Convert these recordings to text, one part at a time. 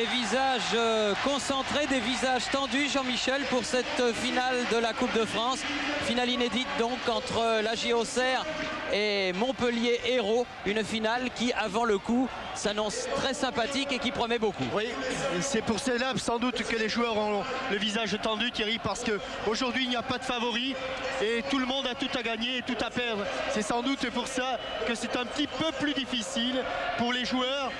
visages concentrés, des visages tendus, Jean-Michel, pour cette finale de la Coupe de France. Finale inédite donc entre la JOCR et Montpellier Hérault. Une finale qui, avant le coup, s'annonce très sympathique et qui promet beaucoup. Oui, c'est pour cela sans doute que les joueurs ont le visage tendu, Thierry, parce qu'aujourd'hui il n'y a pas de favori et tout le monde a tout à gagner et tout à perdre. C'est sans doute pour ça que c'est un petit peu plus difficile pour les joueurs.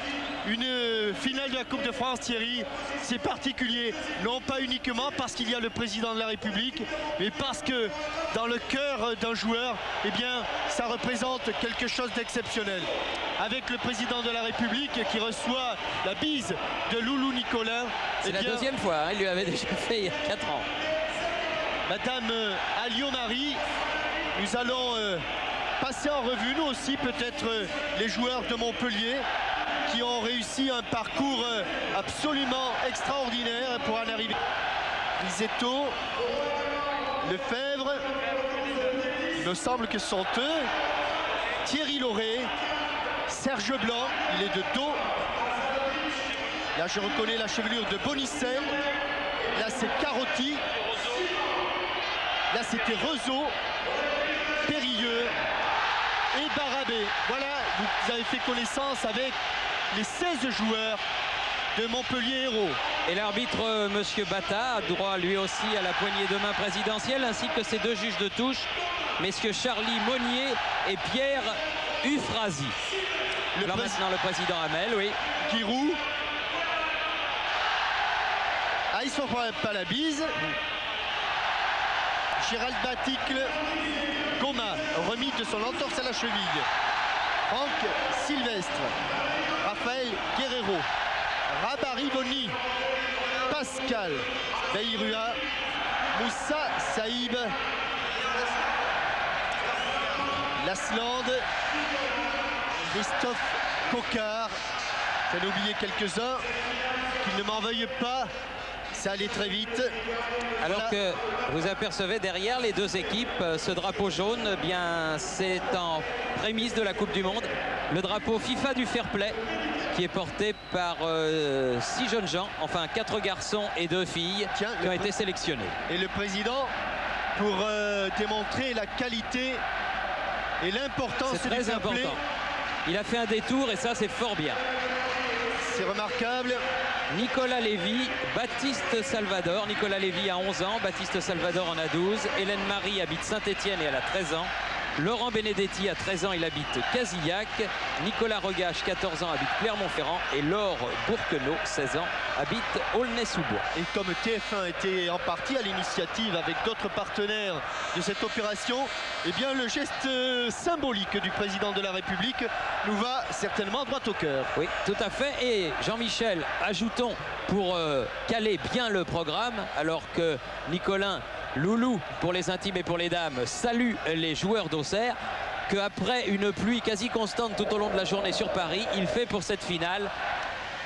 Une finale de la Coupe de France, Thierry, c'est particulier, non pas uniquement parce qu'il y a le président de la République, mais parce que dans le cœur d'un joueur, eh bien, ça représente quelque chose d'exceptionnel. Avec le président de la République qui reçoit la bise de Loulou Nicolin. C'est la deuxième fois, hein, il lui avait déjà fait il y a 4 ans. Madame Alliot-Marie, nous allons passer en revue, nous aussi, peut-être les joueurs de Montpellier qui ont réussi un parcours absolument extraordinaire pour en arriver. Lisetto, Lefebvre, il me semble que ce sont eux, Thierry Lauré, Serge Blanc, il est de dos. Là je reconnais la chevelure de Bonicel. Là c'est Carotti. Là c'était Rezeau, Périlleux et Barabé. Voilà, vous avez fait connaissance avec les 16 joueurs de Montpellier Hérault. Et l'arbitre, monsieur Bata, a droit lui aussi à la poignée de main présidentielle, ainsi que ses deux juges de touche, messieurs Charlie Monnier et Pierre Ufrasi. Alors maintenant le président Hamel, oui. Giroud. Ah, ils ne se font pas la bise. Gérald Baticle, Goma, remis de son entorse à la cheville. Franck Sylvestre, Raphaël Guerrero, Rabari Boni, Pascal Bayrua, Moussa Saïb, Lasland, Christophe Cocard. J'en ai oublié quelques-uns, qu'ils ne m'en veuillent pas. Ça allait très vite. Alors voilà. Que vous apercevez derrière les deux équipes, ce drapeau jaune, eh bien c'est en prémisse de la Coupe du Monde. Le drapeau FIFA du Fair Play qui est porté par 6 jeunes gens, enfin 4 garçons et 2 filles qui ont été sélectionnés. Et le président, pour démontrer la qualité et l'importance du très fair play, important. Il a fait un détour et ça c'est fort bien. C'est remarquable. Nicolas Lévy, Baptiste Salvador. Nicolas Lévy a 11 ans, Baptiste Salvador en a 12. Hélène Marie habite Saint-Étienne et elle a 13 ans. Laurent Benedetti a 13 ans, il habite Casillac. Nicolas Regache, 14 ans, habite Clermont-Ferrand. Et Laure Bourquenot, 16 ans, habite Aulnay-sous-Bois. Et comme TF1 était en partie à l'initiative avec d'autres partenaires de cette opération, eh bien le geste symbolique du président de la République nous va certainement droit au cœur. Oui, tout à fait. Et Jean-Michel, ajoutons pour caler bien le programme, alors que Nicolin Loulou, pour les intimes et pour les dames, salue les joueurs d'Auxerre, qu'après une pluie quasi constante tout au long de la journée sur Paris, il fait pour cette finale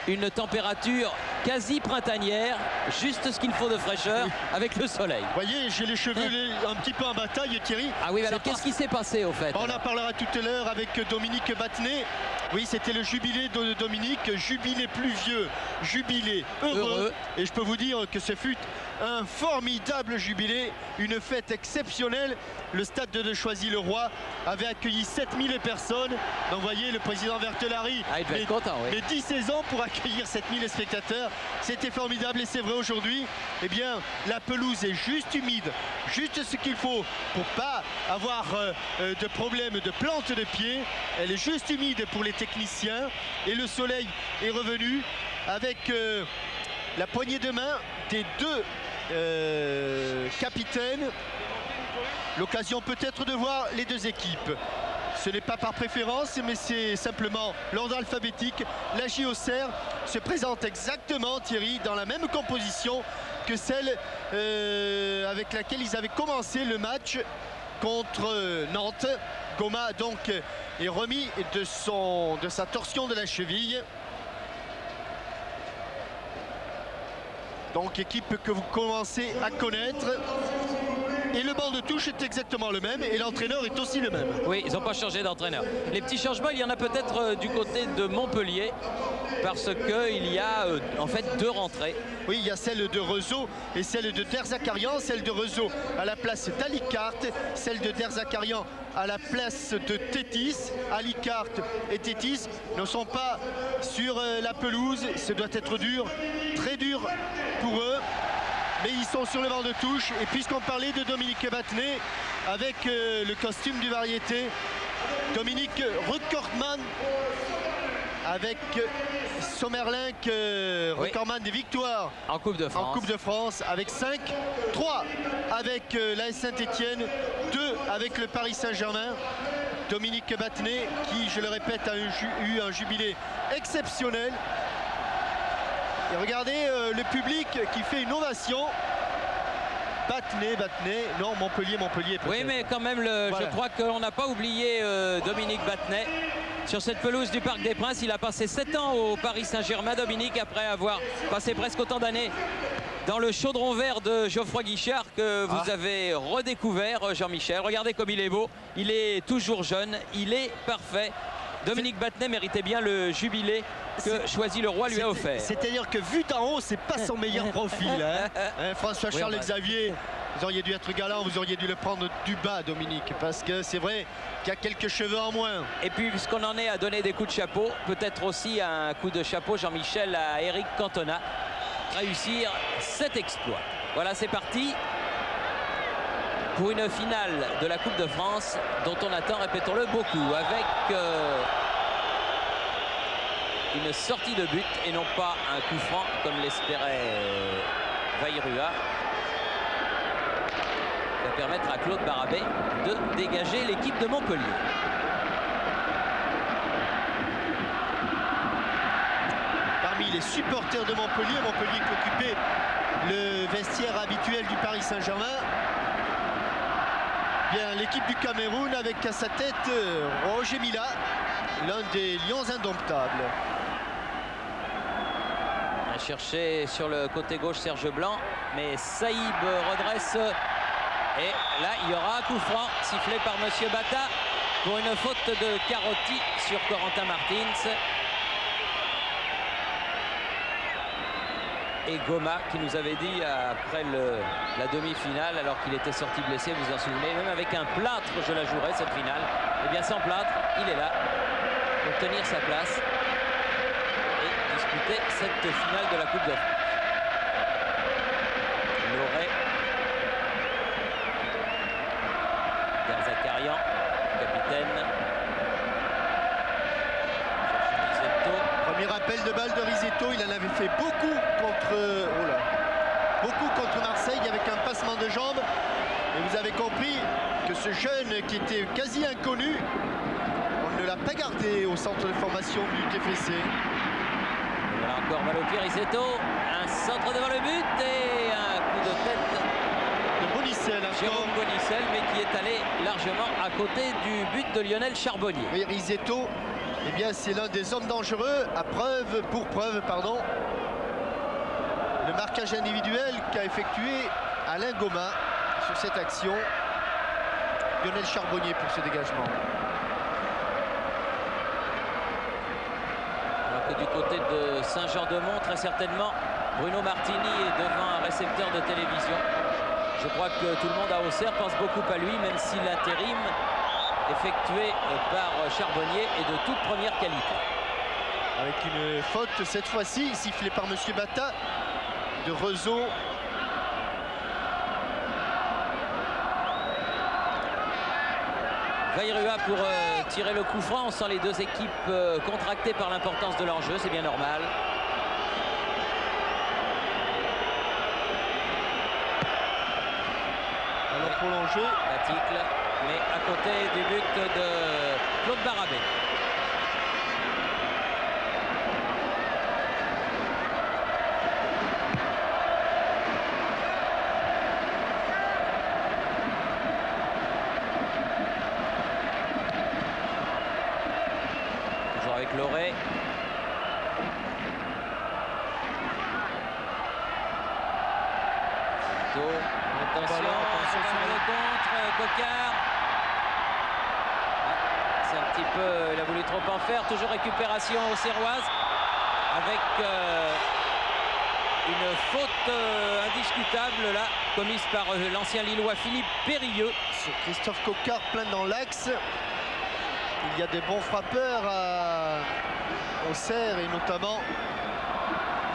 une température quasi printanière, juste ce qu'il faut de fraîcheur avec le soleil. Vous voyez, j'ai les cheveux un petit peu en bataille, Thierry. Ah oui, alors qu'est-ce qui s'est passé au fait? On en parlera tout à l'heure avec Dominique Battenet. Oui, c'était le jubilé de Dominique, jubilé pluvieux, jubilé heureux. Et je peux vous dire que ce fut un formidable jubilé, une fête exceptionnelle. Le stade de Choisy-le-Roi avait accueilli 7000 personnes. Donc vous voyez, le président Vertelari il devait être content, oui. Mais 10 ans pour accueillir 7000 spectateurs. C'était formidable et c'est vrai aujourd'hui. Eh bien, la pelouse est juste humide, juste ce qu'il faut pour pas avoir de problème de plante de pied. Elle est juste humide pour les techniciens et le soleil est revenu avec la poignée de main des deux capitaines. L'occasion peut-être de voir les deux équipes. Ce n'est pas par préférence, mais c'est simplement l'ordre alphabétique. La JOCR se présente exactement, Thierry, dans la même composition que celle avec laquelle ils avaient commencé le match contre Nantes. Goma donc est remis de sa torsion de la cheville. Donc équipe que vous commencez à connaître. Et le banc de touche est exactement le même et l'entraîneur est aussi le même. Oui, ils n'ont pas changé d'entraîneur. Les petits changements, il y en a peut-être du côté de Montpellier parce qu'il y a en fait 2 rentrées. Oui, il y a celle de Rezo et celle de Derzakarian. Celle de Rezo à la place d'Alicart, celle de Derzakarian à la place de Tétis. Alicart et Tétis ne sont pas sur la pelouse. Ce doit être dur, très dur pour eux. Mais ils sont sur le banc de touche. Et puisqu'on parlait de Dominique Battenet, avec le costume du variété, Dominique recordman avec Sommerlink, recordman des victoires en Coupe de France. En Coupe de France avec 5, 3 avec l'AS Saint-Etienne, 2 avec le Paris Saint-Germain. Dominique Battenet qui, je le répète, a eu un jubilé exceptionnel. Et regardez le public qui fait une ovation. Battenet, non, Montpellier. Oui, mais quand même, voilà. Je crois qu'on n'a pas oublié Dominique Battenet. Sur cette pelouse du Parc des Princes, il a passé 7 ans au Paris Saint-Germain, Dominique, après avoir passé presque autant d'années dans le chaudron vert de Geoffroy Guichard que vous avez redécouvert, Jean-Michel. Regardez comme il est beau, il est toujours jeune, il est parfait. Dominique Battenet méritait bien le jubilé que Choisy le Roi lui a offert. C'est-à-dire que vu d'en haut, c'est pas son meilleur profil. François-Charles Xavier, vous auriez dû être galant, vous auriez dû le prendre du bas, Dominique, parce que c'est vrai qu'il y a quelques cheveux en moins. Et puis, puisqu'on en est à donner des coups de chapeau, peut-être aussi un coup de chapeau, Jean-Michel, à Eric Cantona, réussir cet exploit. Voilà, c'est parti pour une finale de la Coupe de France dont on attend, répétons-le, beaucoup, avec une sortie de but et non pas un coup franc comme l'espérait Vairua. Ça va permettre à Claude Barabé de dégager l'équipe de Montpellier. Parmi les supporters de Montpellier qui occupait le vestiaire habituel du Paris Saint-Germain, bien l'équipe du Cameroun avec à sa tête Roger Mila, l'un des lions indomptables. À chercher sur le côté gauche Serge Blanc, mais Saïb redresse. Et là, il y aura un coup franc sifflé par Monsieur Bata pour une faute de Carotti sur Corentin Martins. Et Goma qui nous avait dit après la demi-finale, alors qu'il était sorti blessé, vous vous en souvenez, même avec un plâtre je la jouerai cette finale. Et bien sans plâtre, il est là pour tenir sa place et disputer cette finale de la Coupe de France. Loret, Derzakarian, capitaine. Premier appel de balle de Risetto, il en avait fait beaucoup contre Marseille avec un passement de jambes. Et vous avez compris que ce jeune qui était quasi inconnu, on ne l'a pas gardé au centre de formation du TFC. Voilà encore mal au pied Risetto, un centre devant le but et un coup de tête de Bonicel. Jérôme Bonicel, mais qui est allé largement à côté du but de Lionel Charbonnier. Oui, Risetto, eh bien c'est l'un des hommes dangereux, pour preuve, le marquage individuel qu'a effectué Alain Goma sur cette action. Lionel Charbonnier pour ce dégagement. Alors que du côté de Saint-Jean-de-Mont, très certainement, Bruno Martini est devant un récepteur de télévision. Je crois que tout le monde à Auxerre pense beaucoup à lui, même si l'intérim effectué par Charbonnier est de toute première qualité. Avec une faute cette fois-ci sifflée par Monsieur Bata de Rezo. Vairua pour tirer le coup franc. On sent les deux équipes contractées par l'importance de l'enjeu, c'est bien normal. Alors prolongé. L'article, mais à côté du but de Claude Barabé. Toujours avec Loret. Attention, le contre, Coquard. C'est un petit peu, il a voulu trop en faire. Toujours récupération aux Serroises avec une faute indiscutable là, commise par l'ancien Lillois Philippe Périlleux. Sur Christophe Coquard, plein dans l'axe. Il y a des bons frappeurs au Serre et notamment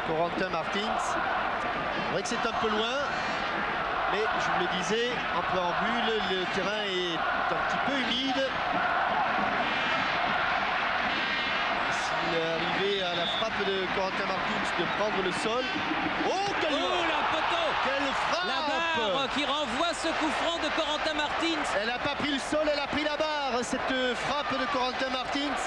Corentin Martins. C'est vrai que c'est un peu loin, mais je vous le disais, en préambule, le terrain est un petit peu humide. S'il est arrivé à la frappe de Corentin Martins de prendre le sol. Oh, quel la poteau! Quelle frappe! La barre qui renvoie ce coup franc de Corentin Martins. Elle n'a pas pris le sol, elle a pris la barre, cette frappe de Corentin Martins.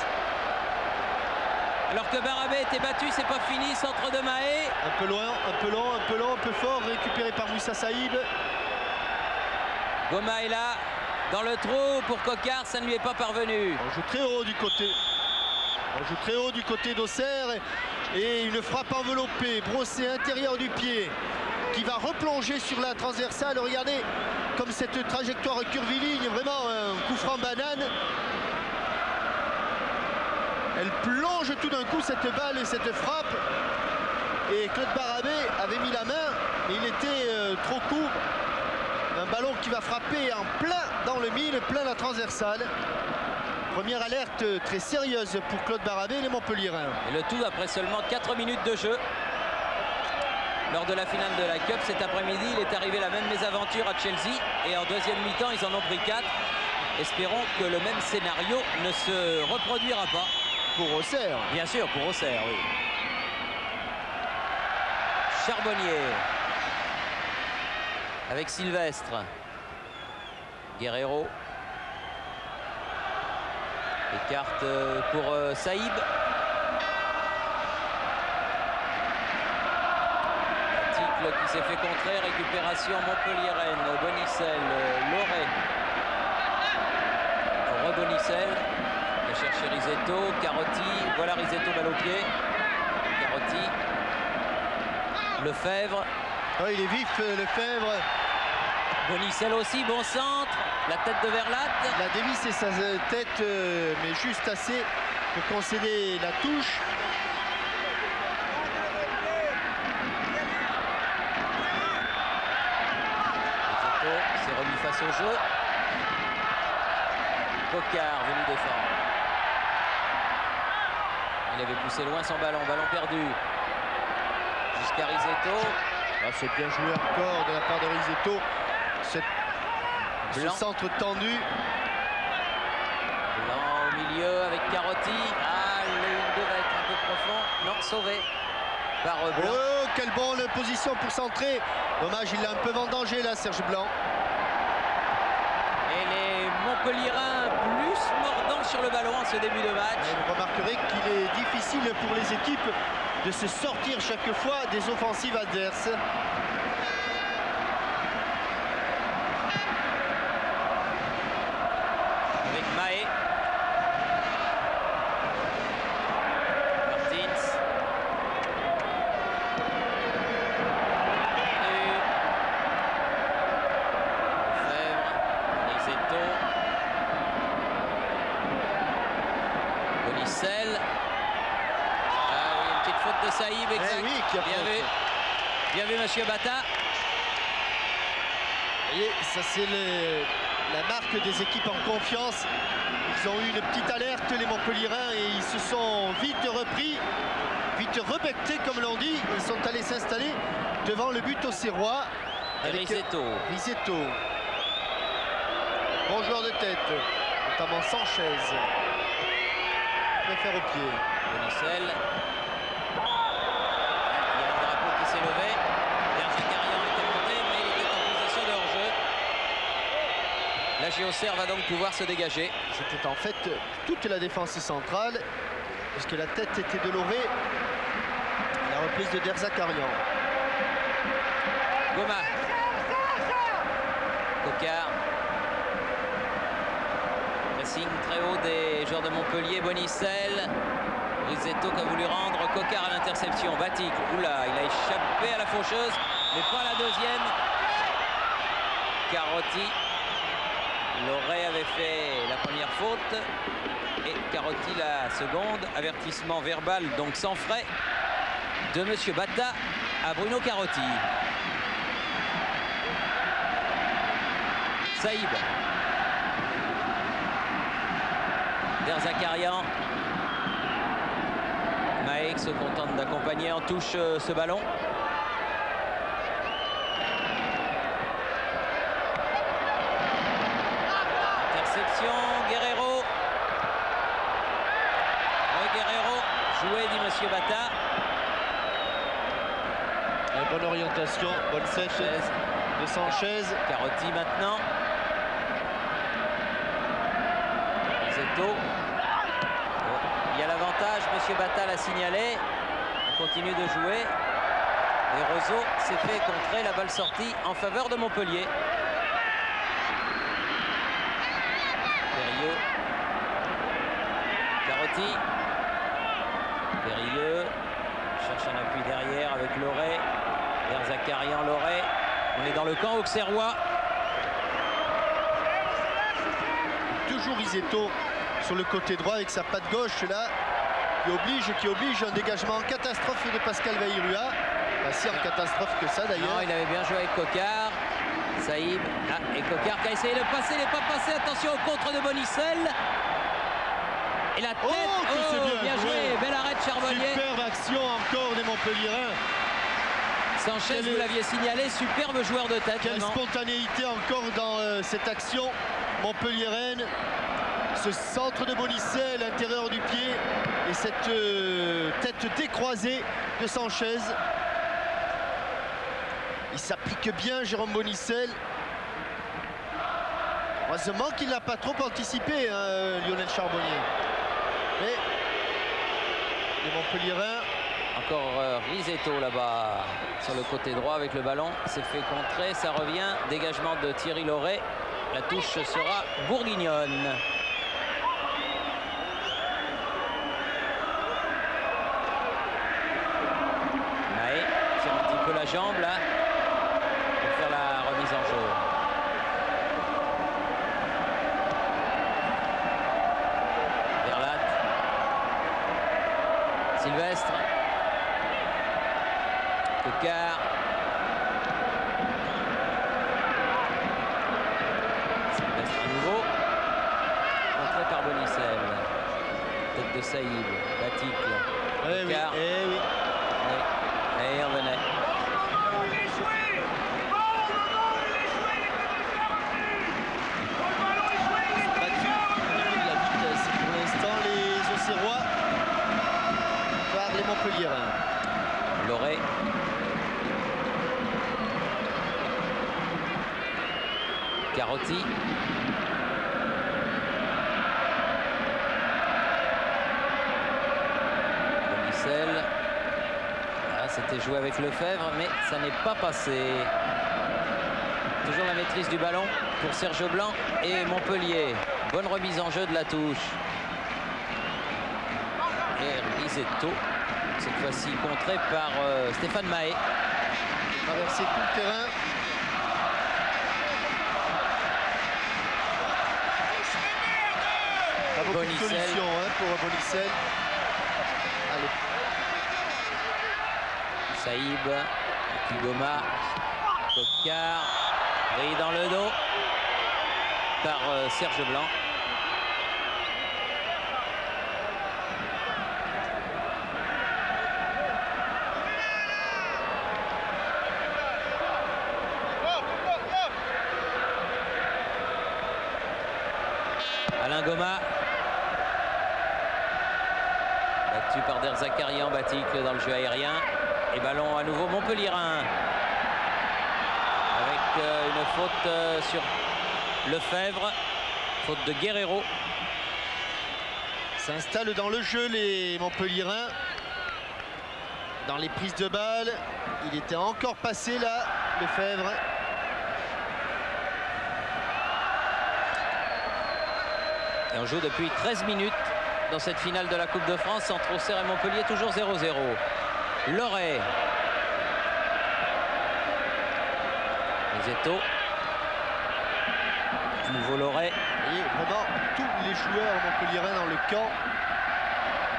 Alors que Barabé était battu, c'est pas fini, centre de Mahé. Un peu loin, un peu long, un peu long, un peu fort, récupéré par Moussa Saïb. Goma est là, dans le trou pour Coquard, ça ne lui est pas parvenu. On joue très haut du côté. On joue très haut du côté d'Auxerre et une frappe enveloppée, brossée intérieur du pied, qui va replonger sur la transversale. Regardez comme cette trajectoire curviligne, vraiment un coup franc banane. Elle plonge tout d'un coup cette balle et cette frappe. Et Claude Barabé avait mis la main, mais il était trop court. Un ballon qui va frapper en plein dans le mille, plein la transversale. Première alerte très sérieuse pour Claude Barabé et les Montpelliérains. Et le tout après seulement 4 minutes de jeu. Lors de la finale de la Cup cet après-midi, il est arrivé la même mésaventure à Chelsea. Et en deuxième mi-temps, ils en ont pris 4. Espérons que le même scénario ne se reproduira pas. Pour Auxerre. Bien sûr, pour Auxerre, oui. Charbonnier. Avec Sylvestre. Guerrero. Écarte pour Saïb. L'article qui s'est fait contrer. Récupération Montpelliéraine. Bonicel. Loret. Rebonicel. Il a cherché Risetto. Carotti. Voilà Risetto, balle au pied. Carotti. Lefebvre. Oh, il est vif, Lefebvre. Bonicel aussi, bon centre. La tête de Verlat. Il a dévissé sa tête, mais juste assez pour concéder la touche. Risetto s'est remis face au jeu. Coquard venu défendre. Il avait poussé loin son ballon, ballon perdu. Jusqu'à Risetto. Ah, c'est bien joué encore de la part de Risetto. Ce centre tendu. Blanc au milieu avec Carotti. Ah, il devait être un peu profond. Non, sauvé par Blanc. Oh, quelle bonne position pour centrer. Dommage, il l'a un peu vendangé là, Serge Blanc. Et les Montpelliérains plus mordants sur le ballon en ce début de match. Et vous remarquerez qu'il est difficile pour les équipes de se sortir chaque fois des offensives adverses. Avec Mahé. Martins. Lefebvre. Risetto. Bonicel. Faute de Saïb, exact. Eh oui, qui a bien vu. Bien vu, monsieur Bata. Vous voyez, ça c'est la marque des équipes en confiance. Ils ont eu une petite alerte, les Montpelliérains, et ils se sont vite repris, vite rebectés, comme l'on dit. Ils sont allés s'installer devant le but auxerrois. Avec Risetto. Risetto. Bon joueur de tête, notamment Sanchez. Préfère au pied. Bonicel. S'est levé. Zakarian était monté, mais il était en position de hors-jeu. La Géocère va donc pouvoir se dégager. C'était en fait toute la défense centrale, puisque la tête était de Loré. La reprise de Zakarian. Goma. Coquard. Pressing très haut des joueurs de Montpellier. Bonicel. Risetto qui a voulu rendre Coquard à l'interception. Batic, oula, il a échappé à la faucheuse, mais pas à la deuxième. Carotti. Loret avait fait la première faute et Carotti la seconde. Avertissement verbal, donc sans frais, de Monsieur Batta à Bruno Carotti. Saïb. Derzakarian. Maek se contente d'accompagner en touche ce ballon. Interception, Guerrero. Guerrero, joué, dit Monsieur Batta. Bonne orientation, bonne sèche de Sanchez. Carotti maintenant. Zetto. Il y a l'avantage, Monsieur Batta l'a signalé. On continue de jouer. Et Roseau s'est fait contrer, la balle sortie en faveur de Montpellier. Périlleux. Carotti. Périlleux. Cherche un appui derrière avec Loret. Derzakarian, Loret. On est dans le camp auxerrois. Toujours Isetto sur le côté droit avec sa patte gauche là, qui oblige un dégagement en catastrophe de Pascal Vairua. Pas si en catastrophe que ça d'ailleurs. Non, il avait bien joué avec Coquart. Saïb. Ah, et Coquart qui a essayé de passer, il n'est pas passé. Attention au contre de Bonicel. Et la tête. Oh, bien joué. Bel arrêt de Charbonnier. Superbe action encore des Montpelliérains. Sanchez, vous l'aviez signalé, superbe joueur de tête. Quelle spontanéité encore dans cette action montpelliéraine. Ce centre de Bonicel, l'intérieur du pied, et cette tête décroisée de Sanchez. Il s'applique bien, Jérôme Bonicel. Heureusement qu'il n'a pas trop anticipé, hein, Lionel Charbonnier. Mais les Montpelliérains. Encore Risetto là-bas sur le côté droit avec le ballon. C'est fait contrer, ça revient. Dégagement de Thierry Loret. La touche sera bourguignonne. Maé tire un petit peu la jambe là pour faire la remise en jeu. Verlat. Sylvestre. Coquart. Sylvestre à nouveau. Contré par Bonicel. Tête de Saïb. Baticle. Coquart. Oui. Et il revenait. Battu au niveau de la vitesse. Pour l'instant, les Auxerrois par les Montpelliérains. Loret. Carotti. Bonicel. Ah, c'était joué avec Lefebvre, mais ça n'est pas passé. Toujours la maîtrise du ballon pour Serge Blanc et Montpellier. Bonne remise en jeu de la touche. Et Risetto, cette fois-ci contré par Stéphane Mahé. Traverser tout le terrain. Pas beaucoup de solutions pour Bonicel. Allez. Saïb, Kigoma, Coquart, pris dans le dos par Serge Blanc. Alain Goma. Battu par Derzakarian, Baticle dans le jeu aérien. Et ballon à nouveau Montpellierin. Avec une faute sur Lefebvre. Faute de Guerrero. S'installent dans le jeu les Montpelliérains. Dans les prises de balles. Il était encore passé là, Lefebvre. Et on joue depuis 13 minutes dans cette finale de la Coupe de France entre Auxerre et Montpellier, toujours 0-0. Loret. Risetto. Nouveau Loret. Et vraiment tous les joueurs montpelliérains dans le camp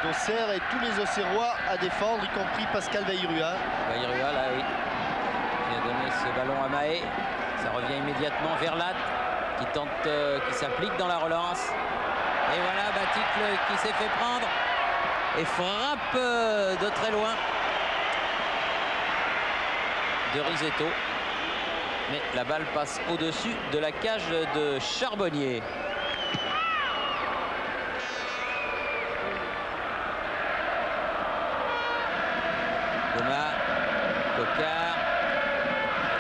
d'Auxerre et tous les Auxerrois à défendre, y compris Pascal Bayrua. Bayrua, là, oui. Qui a donné ce ballon à Mahé. Ça revient immédiatement vers Latte, qui tente, qui s'applique dans la relance. Et voilà, Baticle qui s'est fait prendre et frappe de très loin de Risetto. Mais la balle passe au-dessus de la cage de Charbonnier. Goma, Coquard.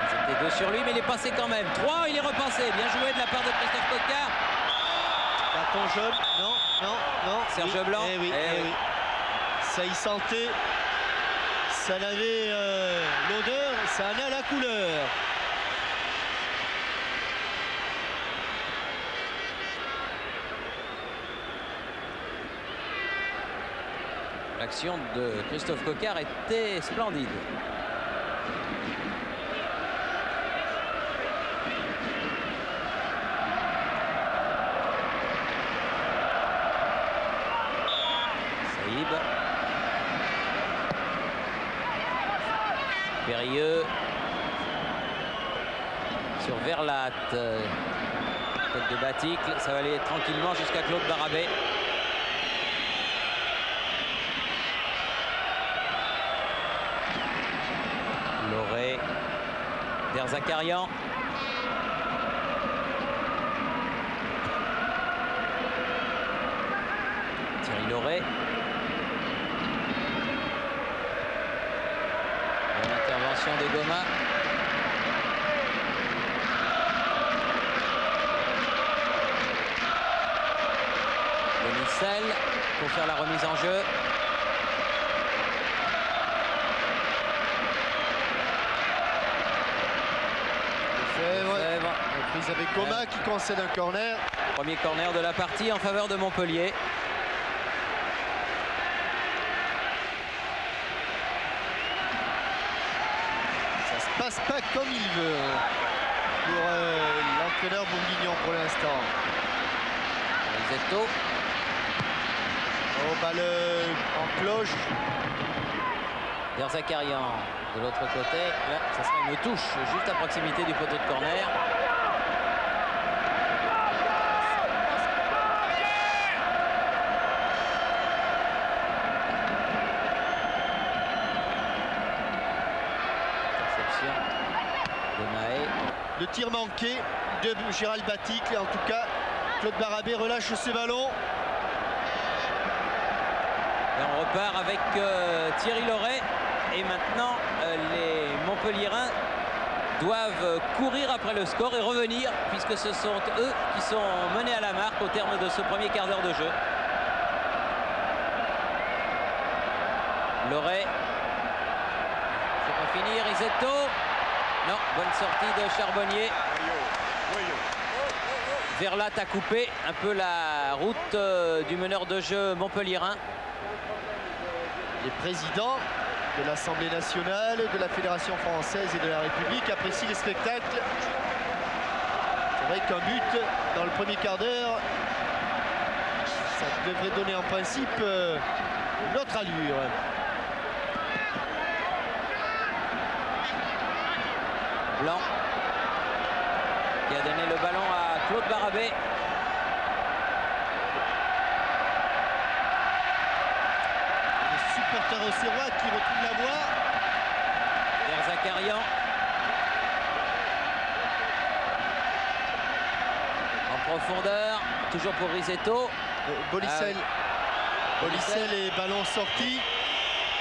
Ils étaient deux sur lui, mais il est passé quand même. 3, il est repassé. Bien joué de la part de Christophe Coquard. Carton jaune, non. Serge oui. Blanc. Eh oui. Ça y sentait. Ça en avait l'odeur, ça en a la couleur. L'action de Christophe Coquard était splendide. Saïb. Périlleux. Sur Verlatte. Tête de Baticle. Ça va aller tranquillement jusqu'à Claude Barabé. Loret, Derzakarian. Thierry Loret. Bonne intervention de Goma. Bonicel pour faire la remise en jeu. Reprise avec Goma qui concède un corner. Premier corner de la partie en faveur de Montpellier. Ça se passe pas comme il veut pour l'entraîneur bourguignon pour l'instant. Risetto. Oh, balle en cloche. Derzakarian de l'autre côté. Là, ça sera une touche juste à proximité du poteau de corner. Interception de Mahé. Le tir manqué de Gérald Baticle. En tout cas, Claude Barabé relâche ce ballon. Et on repart avec Thierry Loret. Et maintenant, les Montpelliérains doivent courir après le score et revenir, puisque ce sont eux qui sont menés à la marque au terme de ce premier quart d'heure de jeu. Loret. C'est pas fini. Risetto. Non, bonne sortie de Charbonnier. Verlatte a coupé un peu la route du meneur de jeu montpelliérain. Les présidents de l'Assemblée nationale, de la Fédération française et de la République apprécient les spectacles. C'est vrai qu'un but dans le premier quart d'heure, ça devrait donner en principe une autre allure. Blanc qui a donné le ballon à Claude Barabé. Supporter auxerrois qui retrouve la voie. Derzakarian. En profondeur, toujours pour Risetto. Bolicel. Bolicel et ballon sorti.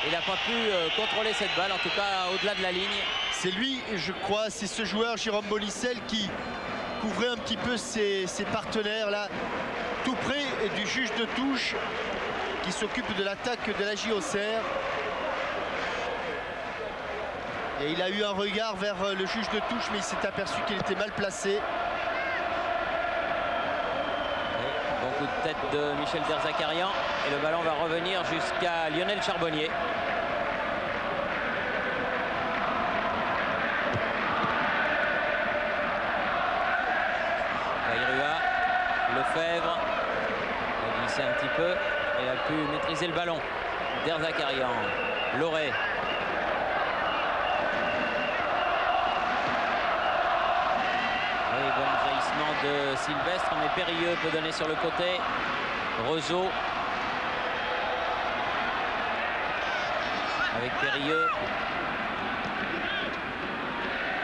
Il n'a pas pu contrôler cette balle, en tout cas au-delà de la ligne. C'est lui, je crois, c'est ce joueur, Jérôme Bolicel, qui couvrait un petit peu ses partenaires là, tout près du juge de touche, qui s'occupe de l'attaque de la Auxerre. Et il a eu un regard vers le juge de touche, mais il s'est aperçu qu'il était mal placé. Bon coup de tête de Michel Derzakarian. Et le ballon va revenir jusqu'à Lionel Charbonnier. Bayrua. forcé un petit peu. Il a pu maîtriser le ballon. Derzakarian, Loré. Oui, bon jaillissement de Sylvestre, mais Périlleux peut donner sur le côté. Rezo. Avec Périlleux.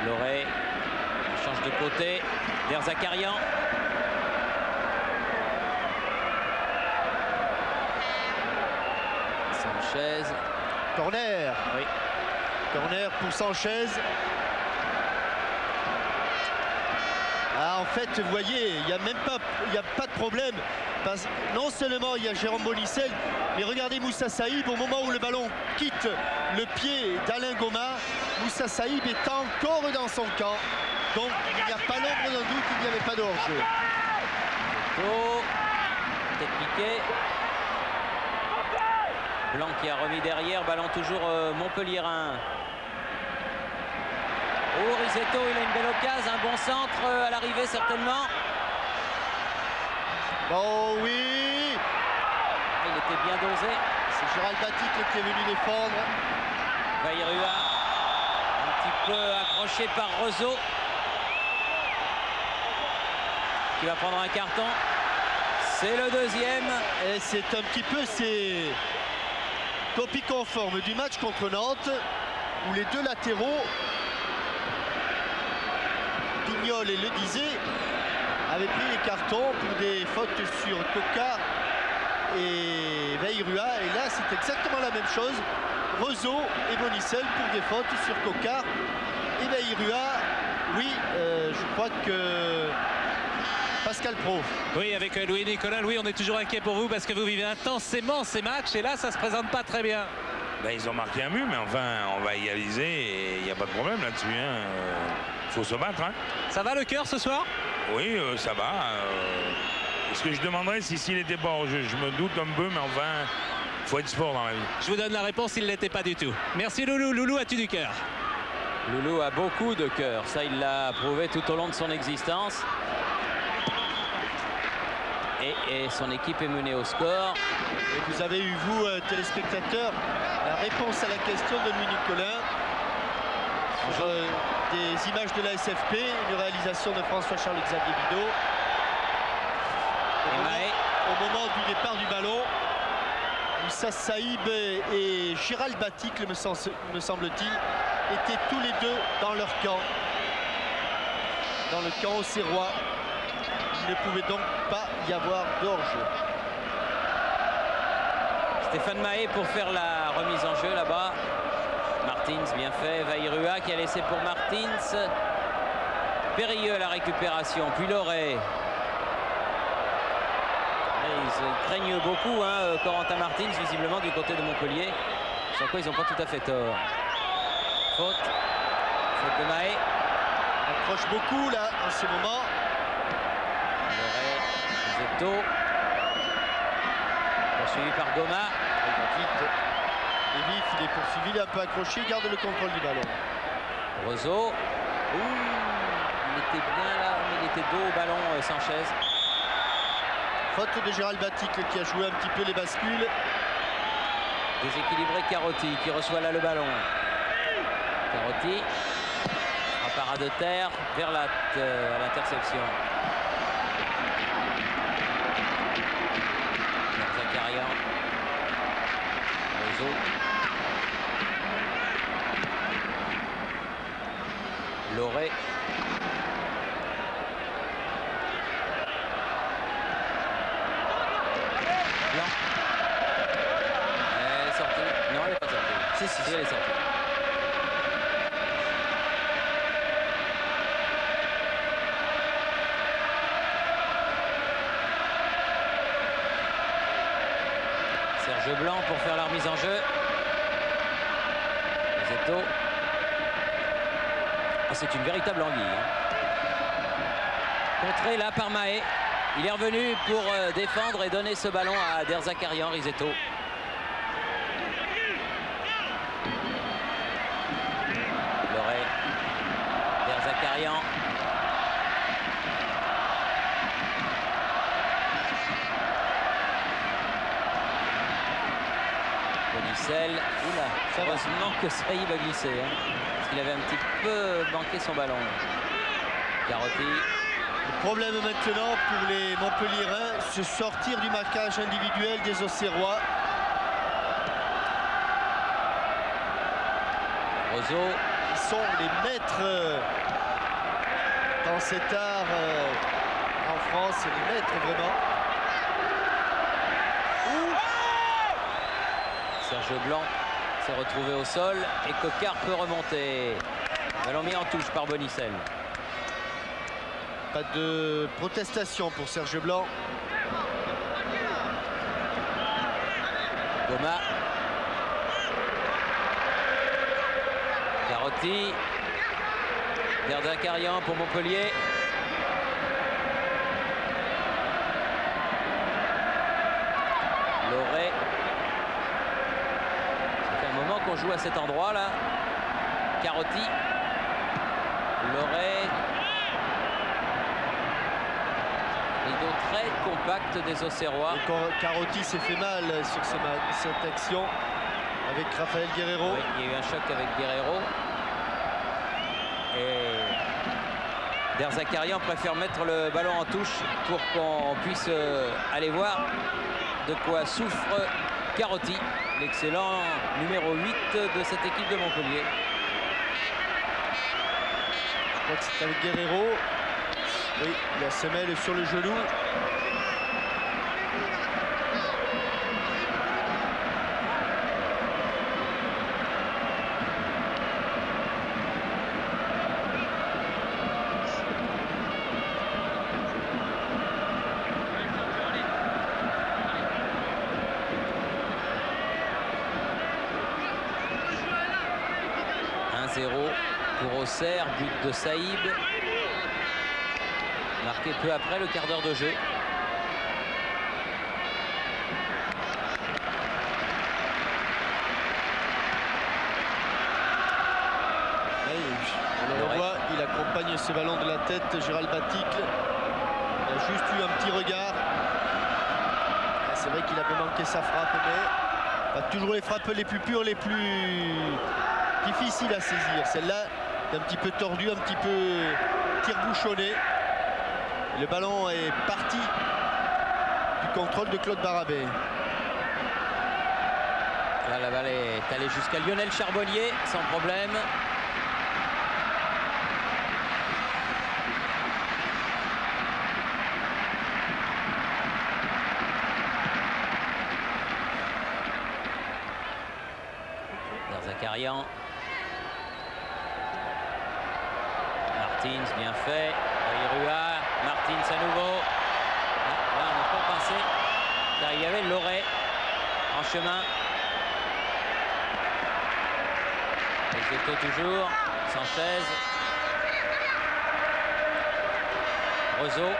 Loré change de côté. Derzakarian. Sanchez. Corner. Oui. Corner pour Sanchez. Ah, en fait, vous voyez, il n'y a même pas, de problème. Parce, non seulement il y a Jérôme Bonicel, mais regardez Moussa Saïb, au moment où le ballon quitte le pied d'Alain Goma, Moussa Saïb est encore dans son camp. Donc il n'y a pas l'ombre d'un doute, il n'y avait pas de hors-jeu. Tête piquée. Blanc qui a remis derrière, ballon toujours montpelliérain. Oh, Risetto, il a une belle occasion, un bon centre à l'arrivée certainement. Oh oui. Il était bien dosé. C'est Gérald Baticle qui est venu défendre. Vairua, un petit peu accroché par Rezo. Qui va prendre un carton. C'est le deuxième. Et c'est un petit peu ces copies conformes du match contre Nantes, où les deux latéraux, Pignol et Ledizé, avaient pris les cartons pour des fautes sur Coquart et Vairua. Et là, c'est exactement la même chose. Rezo et Bonicel pour des fautes sur Coquart et Vairua. Oui, je crois que Pascal Pro. Oui, avec Louis-Nicolas. Louis, on est toujours inquiet pour vous parce que vous vivez intensément ces matchs et là, ça se présente pas très bien. Ben, ils ont marqué un but, mais enfin, on va égaliser et il n'y a pas de problème là-dessus. Faut se battre. Hein. Ça va le cœur ce soir? Oui, ça va. Ce que je demanderais, si s'il n'était pas hors jeu, je me doute un peu, mais enfin, il faut être sport dans la vie. Je vous donne la réponse, il ne l'était pas du tout. Merci Loulou. Loulou, as-tu du cœur? Loulou a beaucoup de cœur. Ça, il l'a prouvé tout au long de son existence. Et son équipe est menée au score. Et vous avez eu, vous, téléspectateurs, la réponse à la question de Louis Nicolin sur des images de la SFP, une réalisation de François-Charles-Xavier Bidot. Au moment du départ du ballon, Moussa Saïb et Gérald Baticle, me semble-t-il, étaient tous les deux dans leur camp. Dans le camp auxerrois. Il ne pouvait donc pas y avoir de hors-jeu. Stéphane Mahé pour faire la remise en jeu là-bas. Martins, bien fait. Vairua qui a laissé pour Martins. Périlleux à la récupération. Puis Loré. Ils craignent beaucoup, hein, Corentin Martins, visiblement du côté de Montpellier. Sur quoi ils n'ont pas tout à fait tort. Faute. Faute de Mahé. On accroche beaucoup là en ce moment. Zetto. Poursuivi par Goma. Il est vif, il est poursuivi, il est un peu accroché, il garde le contrôle du ballon. Rezo. Il était bien là, mais il était dos au ballon, Sanchez. Faute de Gérald Baticle qui a joué un petit peu les bascules. Déséquilibré Carotti qui reçoit là le ballon. Carotti. Frappe à de terre vers l'interception. Derzakarian. Rezo. Loré. Blanc. Elle est sortie. Non, elle n'est pas sortie. Si, elle est sortie. Serge Blanc pour faire la remise en jeu. Zetto. Oh, c'est une véritable anguille. Hein. Contré là par Mahé. Il est revenu pour défendre et donner ce ballon à Derzakarian, Risetto. Loré. Derzakarian. Bonicel. Oula, heureusement que Saïb a glissé. Hein, parce qu'il avait un petit peu manqué son ballon. Carotti. Le problème maintenant pour les Montpelliérains, se sortir du marquage individuel des Auxerrois. Roseau. Ils sont les maîtres dans cet art en France, les maîtres vraiment. Serge Blanc s'est retrouvé au sol et Coquart peut remonter. Ballon mis en touche par Bonicel. Pas de protestation pour Serge Blanc. Goma. Carotti. Derdakarian pour Montpellier. Loré. Ça fait un moment qu'on joue à cet endroit là. Carotti. Loré. Rideau très compact des Auxerrois. Carotti s'est fait mal sur cette action avec Raphaël Guerreiro. Oui, il y a eu un choc avec Guerreiro. Et Derzakarian préfère mettre le ballon en touche pour qu'on puisse aller voir de quoi souffre Carotti, l'excellent numéro 8 de cette équipe de Montpellier. Je crois que c'est avec Guerreiro. Oui, la semelle sur le genou. Pour Auxerre, but de Saïb. Marqué peu après le quart d'heure de jeu. On le voit, il accompagne ce ballon de la tête, Gérald Baticle. Il a juste eu un petit regard. C'est vrai qu'il avait manqué sa frappe, mais pas toujours les frappes les plus pures, les plus difficiles à saisir. Celle-là est un petit peu tordue, un petit peu tire-bouchonnée. Le ballon est parti du contrôle de Claude Barabé. Là, la balle est allée jusqu'à Lionel Charbonnier sans problème. Derzakarian. Martins, bien fait. Irua, Martins à nouveau. Là, on n'est pas passé car il y avait Loré en chemin. Exeto toujours. Sanchez. Roseau.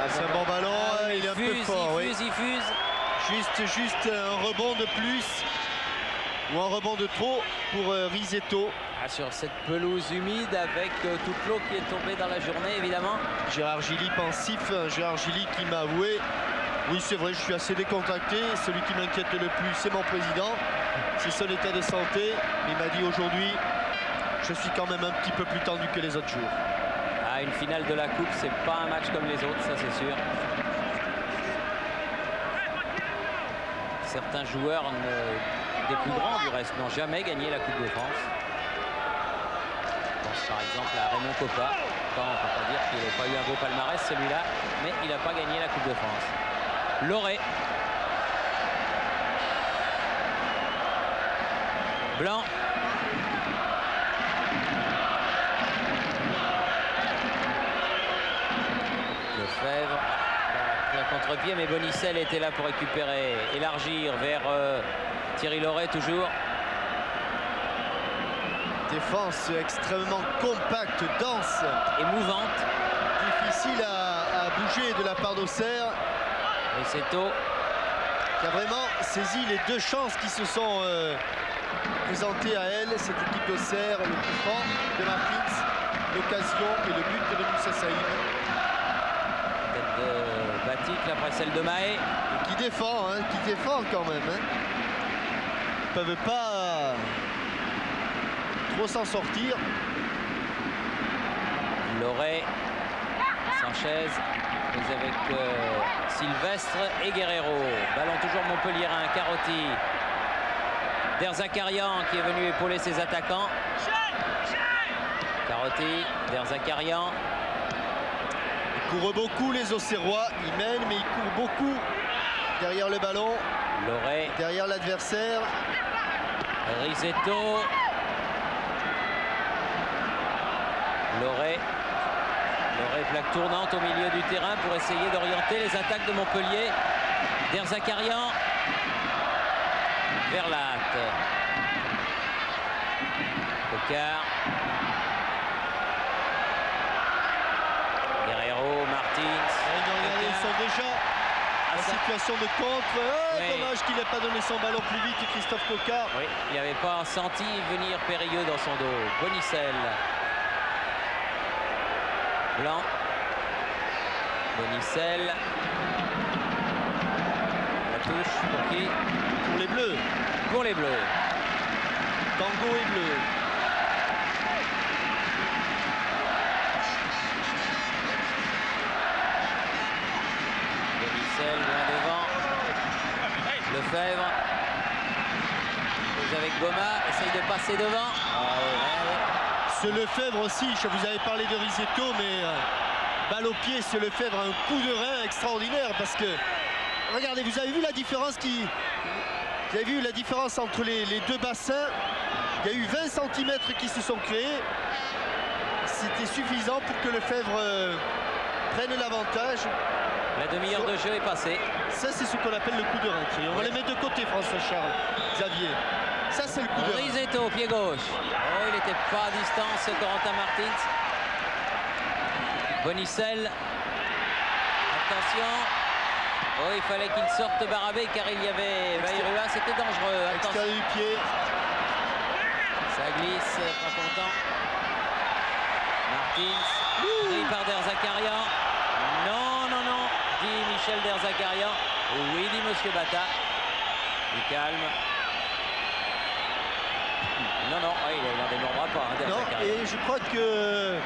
C'est un bon ballon, il est un peu fort. Il fuse. Juste un rebond de plus ou un rebond de trop pour Risetto. Sur cette pelouse humide avec toute l'eau qui est tombée dans la journée évidemment. Gérard Gilly pensif, Gérard Gilly qui m'a avoué: oui c'est vrai, je suis assez décontracté, celui qui m'inquiète le plus c'est mon président, c'est son état de santé. Il m'a dit aujourd'hui je suis quand même un petit peu plus tendu que les autres jours. Ah, une finale de la coupe, c'est pas un match comme les autres, ça c'est sûr. Certains joueurs des plus grands du reste n'ont jamais gagné la Coupe de France. Je pense par exemple à Raymond Kopa. On ne peut pas dire qu'il n'a pas eu un beau palmarès celui-là, mais il n'a pas gagné la Coupe de France. Loré. Blanc. Lefebvre. Un contre-pied, mais Bonicel était là pour récupérer, élargir vers Thierry Loré toujours. Défense extrêmement compacte, dense. Et mouvante. Difficile à bouger de la part d'Auxerre. Risetto. Qui a vraiment saisi les deux chances qui se sont présentées à elle, cette équipe d'Auxerre. Le coup franc de Martins, l'occasion et le but de Moussa Saïb. Tête de Baticle. tacle après celle de Mahé. Qui défend quand même. Hein. Ils ne peuvent pas trop s'en sortir. Loré, Sanchez, mais avec Sylvestre et Guerrero. Ballon toujours Montpellierin, Carotti. Derzakarian qui est venu épauler ses attaquants. Carotti, Derzakarian. Ils courent beaucoup les Auxerrois. Ils mènent, mais ils courent beaucoup derrière le ballon. Loré. Derrière l'adversaire. Risetto. Loré. Loré, plaque tournante au milieu du terrain pour essayer d'orienter les attaques de Montpellier. Derzakarian. Verlat. Cocard. Guerrero, Martins. Ils sont déjà en situation de contre. Oui. Dommage qu'il n'ait pas donné son ballon plus vite, Christophe Cocard. Oui, il n'avait pas senti venir Périlleux dans son dos. Bonicel. Blanc. Bonicel. La touche pour qui? Pour les Bleus. Pour les Bleus. Tango et Bleu. Bonicel loin devant. Lefebvre. Vous avec Goma, essaye de passer devant. Ce Lefebvre aussi, vous avez parlé de Risetto, mais balle au pied, ce Lefebvre a un coup de rein extraordinaire parce que, regardez, vous avez vu la différence vous avez vu la différence entre les deux bassins. Il y a eu 20 cm qui se sont créés. C'était suffisant pour que Lefebvre prenne l'avantage. La demi-heure de jeu est passée. Ça, c'est ce qu'on appelle le coup de rein. On va les mettre de côté, François Charles, Xavier. Ça, c'est le coup de rein. Risetto, pied gauche. Oh, il n'était pas à distance, Corentin Martins. Bonicel. Attention. Oh, il fallait qu'il sorte Barabé car il y avait Bayrua. C'était dangereux. Attention. Extérieur du pied. Ça glisse, pas content. Martins. Pris par Derzakarian. Non, non, non, dit Michel Derzakarian. Oui, dit Monsieur Bata. Il calme. Non, non, il n'en démordra pas, hein, Non, Derzakarian. et je crois que,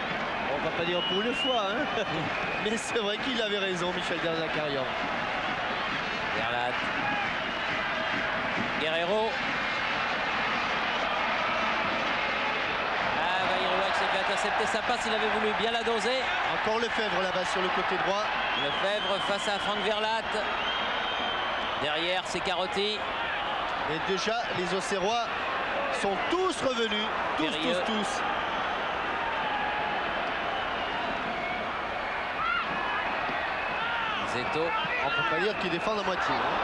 on va pas dire pour une fois, hein, mais c'est vrai qu'il avait raison, Michel Derzakarian. Verlat. Guerrero. Ah, Bayrua qui s'est fait intercepter sa passe, il avait voulu bien la doser. Encore Lefebvre là-bas sur le côté droit. Lefebvre face à Franck Verlat. Derrière, c'est Carotti. Et déjà, les Auxerrois sont tous revenus. Tous, Périlleux. tous. Zetto. On peut pas dire qu'ils défendent à moitié. Hein.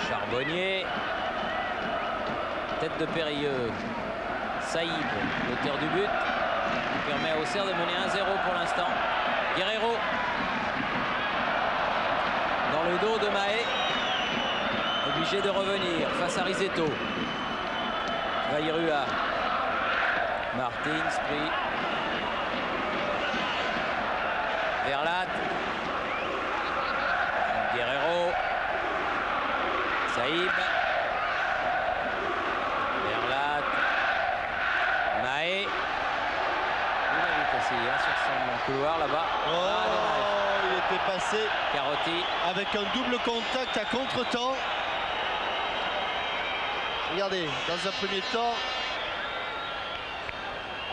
Charbonnier. Tête de Périlleux. Saïb, l'auteur du but, qui permet à Auxerre de mener 1-0 pour l'instant. Guerrero. Dans le dos de Mahé. Obligé de revenir face à Risetto. Bayrua. Martins pris. Verlat. Guerrero. Saïb. Verlat. Mahé. Il a vu passer sur son couloir là-bas. Oh, Ah, dommage. il était passé Carotti. avec un double contact à contre-temps. Regardez, dans un premier temps,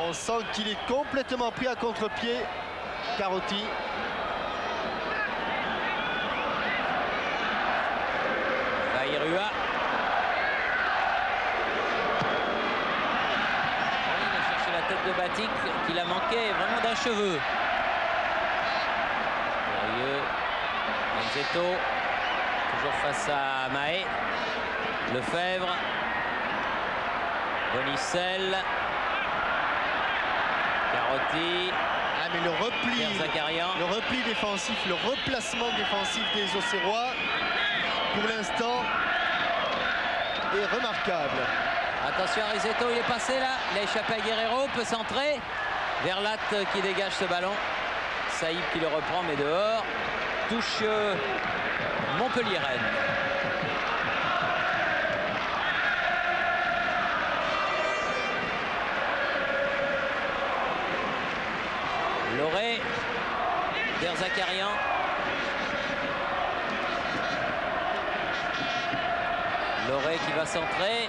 on sent qu'il est complètement pris à contre-pied, Carotti. Bayrua. Il a cherché la tête de Batic qu'il a manqué vraiment d'un cheveu. Périlleux. Zetto. Toujours face à Mahé. Lefebvre. Bonicel. Carotti. Ah, mais le repli défensif, le replacement défensif des Auxerrois, pour l'instant, est remarquable. Attention, Arizetto, il est passé là. Il a échappé à Guerrero, peut centrer. Verlat qui dégage ce ballon. Saïb qui le reprend, mais dehors. Touche Montpellier-Rennes. Loré, Derzakarian. Loré qui va centrer.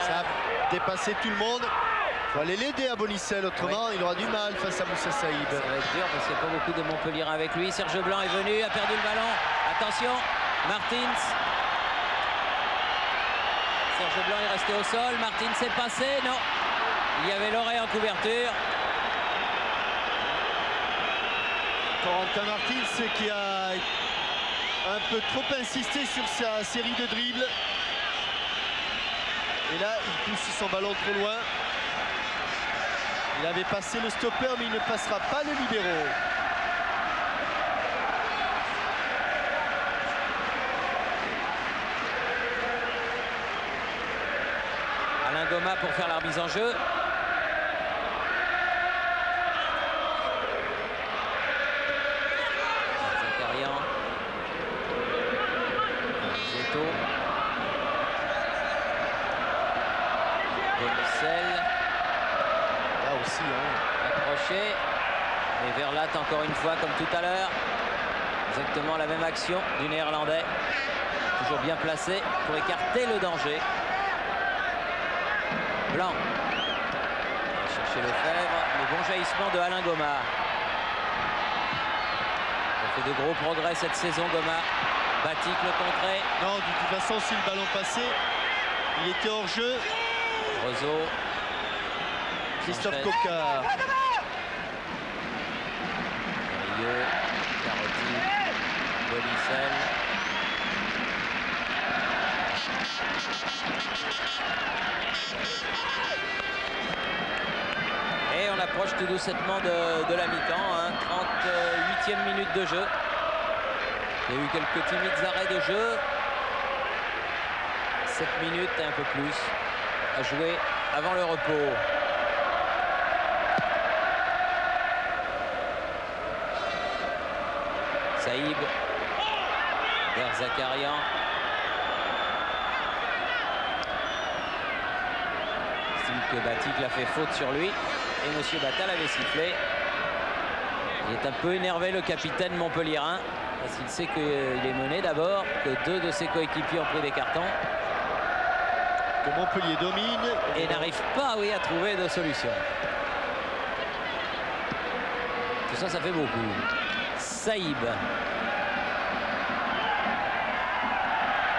Ça a dépassé tout le monde. Il faut aller l'aider à Bonicel, autrement il aura du mal face à Moussa Saïb. Ça va être dur parce qu'il n'y a pas beaucoup de Montpellier avec lui. Serge Blanc est venu, a perdu le ballon. Attention, Martins. Serge Blanc est resté au sol. Martins s'est passé. Non, il y avait Loré en couverture. Corentin Martins qui a un peu trop insisté sur sa série de dribbles. Et là, il pousse son ballon trop loin. Il avait passé le stopper, mais il ne passera pas le libéro. Alain Goma pour faire la remise en jeu. Zakarian. Zeto. Bonicel. Là aussi, Accroché. Et Verlat encore une fois comme tout à l'heure. Exactement la même action du Néerlandais. Toujours bien placé pour écarter le danger. Blanc. Chercher Lefebvre. Le bon jaillissement de Alain Goma. Il a fait de gros progrès cette saison, Goma. Batik le contré. Non, de toute façon, si le ballon passait, il était hors jeu. Roseau. Christophe Sanchez. Coquard. Rieux. Carotti. Bonicel. Et on approche tout doucement de la mi-temps. 38e minute de jeu. Il y a eu quelques timides arrêts de jeu. 7 minutes et un peu plus à jouer avant le repos. Saïb. Derzakarian. Estime que Batik l'a fait faute sur lui. Et Monsieur Battal avait sifflé. Il est un peu énervé, le capitaine montpelliérain, parce qu'il sait qu'il est mené d'abord, que deux de ses coéquipiers ont pris des cartons. Que Montpellier domine. Et n'arrive pas, oui, à trouver de solution. Tout ça, ça fait beaucoup. Saïb.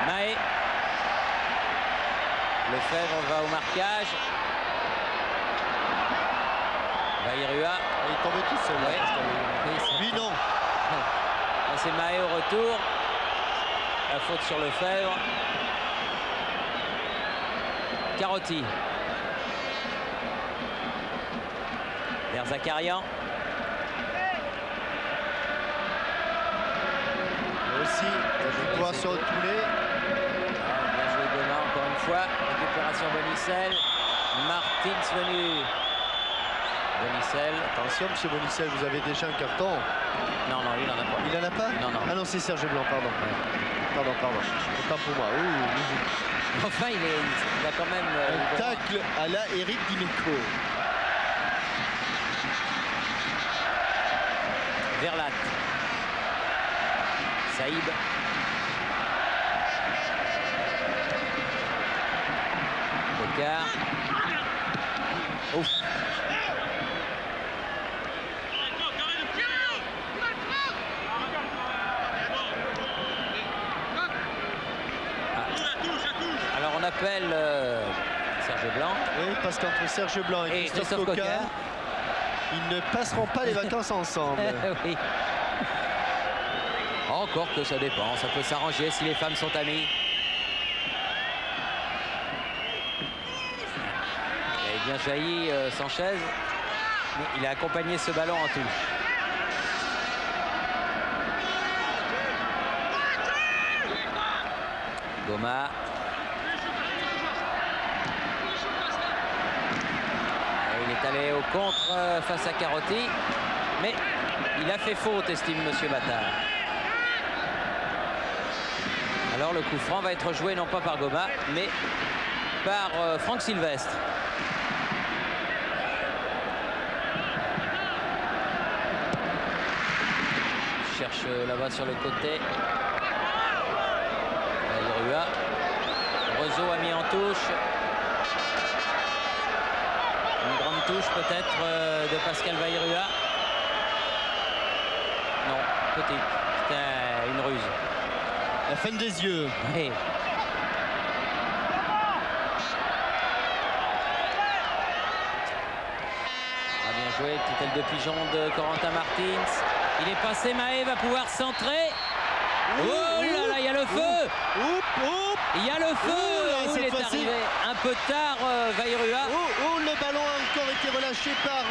Mahé. Lefebvre va au marquage. Baïrua. Il est tombé tout seul. Ouais. Lui, non. C'est Mahé au retour. La faute sur Lefebvre. Carotti. Derzakarian. Aussi, il doit se retourner. Bien joué Goma encore une fois. Récupération Bonicel. Martins venu. Bonicel. Attention, monsieur Bonicel, vous avez déjà un carton. Non, non, il n'en a pas. Il n'en a pas? Non, non. Ah non, c'est Serge Blanc, pardon. Pardon. Autant pour moi. Enfin, il a quand même... Un tacle à la Eric Dimeco. Verlat. Saïb. Coquard. Ouf. Alors on appelle Serge Blanc. Oui, parce qu'entre Serge Blanc et Christophe Coquard, ils ne passeront pas les vacances ensemble. Oui. Encore que ça dépend, ça peut s'arranger si les femmes sont amies. Il avait bien jailli Sanchez, mais il a accompagné ce ballon en touche. Goma. Il est allé au contre face à Carotti, mais il a fait faute, estime Monsieur Battard. Alors le coup franc va être joué non pas par Goma, mais par Franck Sylvestre. Il cherche là-bas sur le côté. Vairua. Rezo a mis en touche. Une grande touche peut-être de Pascal Vairua. Non, petite. C'était une ruse. La fin des yeux. Oui. Ah, bien joué, petite aile de pigeon de Corentin Martins. Il est passé, Mahé va pouvoir centrer. Oh là là, il y a le feu. Il y a le feu. Il est arrivé un peu tard, Vairua. Le ballon a encore été relâché par...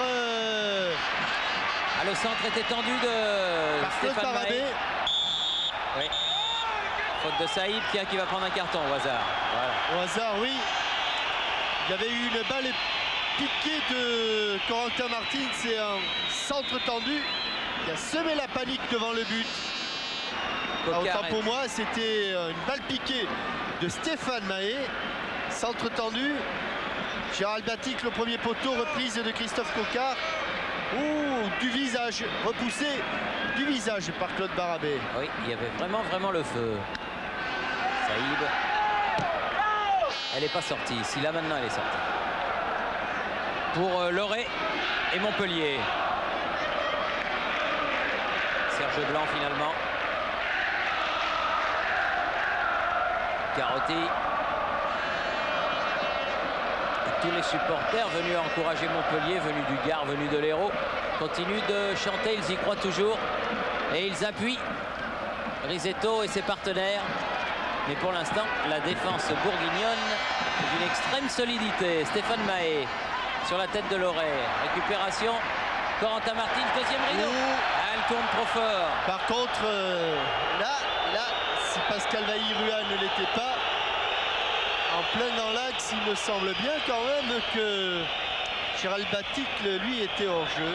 Ah, le centre était tendu de Stéphane Mahé. Oui. Faute de Saïb qui va prendre un carton au hasard. Voilà. Au hasard, oui. Il y avait eu une balle piquée de Corentin Martins et un centre tendu qui a semé la panique devant le but. Autant pour moi, c'était une balle piquée de Stéphane Mahé. Centre tendu. Gérald Batic, le premier poteau, reprise de Christophe Coquart. Du visage repoussé du visage par Claude Barabé. Oui, il y avait vraiment le feu. Saïb. Elle n'est pas sortie. Si là maintenant elle est sortie. Pour Loré et Montpellier. Serge Blanc finalement. Carotti. Tous les supporters venus encourager Montpellier, venus du Gard, venus de l'Hérault, continuent de chanter, ils y croient toujours. Et ils appuient Risetto et ses partenaires. Mais pour l'instant, la défense bourguignonne est d'une extrême solidité. Stéphane Mahé sur la tête de Loré. Récupération. Corentin Martins, deuxième rideau. Elle tourne trop fort. Par contre, là, si Pascal Vairua ne l'était pas, en plein dans l'axe, il me semble bien quand même que Gérald Batic, lui, était hors jeu.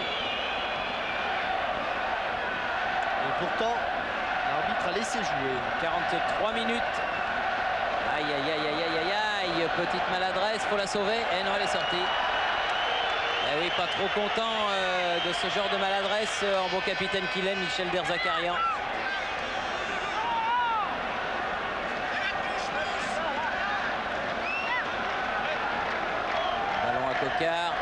Et pourtant, l'arbitre a laissé jouer. 43 minutes. Aïe, aïe, aïe, aïe, aïe, aïe. Petite maladresse, faut la sauver. Et non, elle est sortie. Eh oui, pas trop content de ce genre de maladresse en bon capitaine qu'il est, Michel Derzakarian. Ballon à Coquart.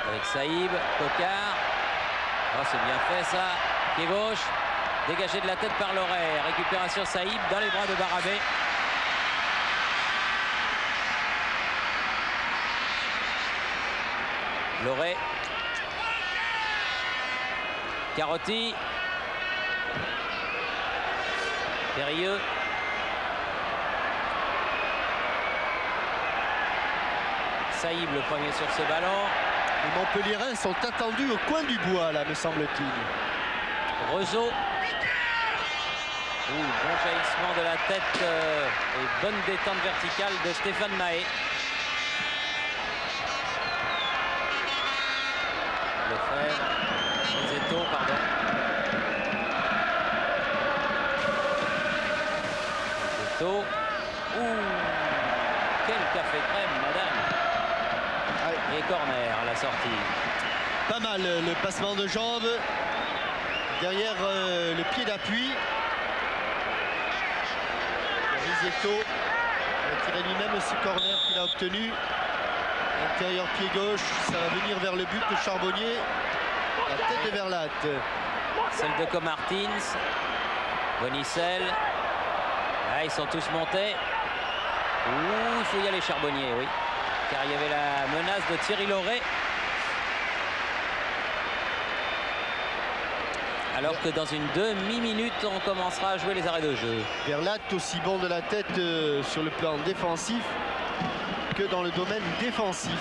Avec Saïb, Coquart. Oh, c'est bien fait ça. Pied gauche. Dégagé de la tête par Loré. Récupération Saïb dans les bras de Barabé. Loré. Carotti. Périlleux. Saïb le premier sur ce ballon. Les Montpelliérains sont attendus au coin du bois, là, me semble-t-il. Rezo. Bon jaillissement de la tête et bonne détente verticale de Stéphane Mahé. Lefebvre. Risetto, pardon. Risetto. Quel café crème, madame. Et corner à la sortie. Pas mal le passement de jambes. Derrière le pied d'appui. Risetto a tiré lui-même ce corner qu'il a obtenu. Intérieur pied gauche, ça va venir vers le but de Charbonnier. La tête de Verlatte. Celle de Comartins. Bonicel. Ah, ils sont tous montés. Il faut y aller Charbonnier, oui. Car il y avait la menace de Thierry Loré. Alors que dans une demi-minute, on commencera à jouer les arrêts de jeu. Verlatte aussi bon de la tête sur le plan défensif que dans le domaine défensif.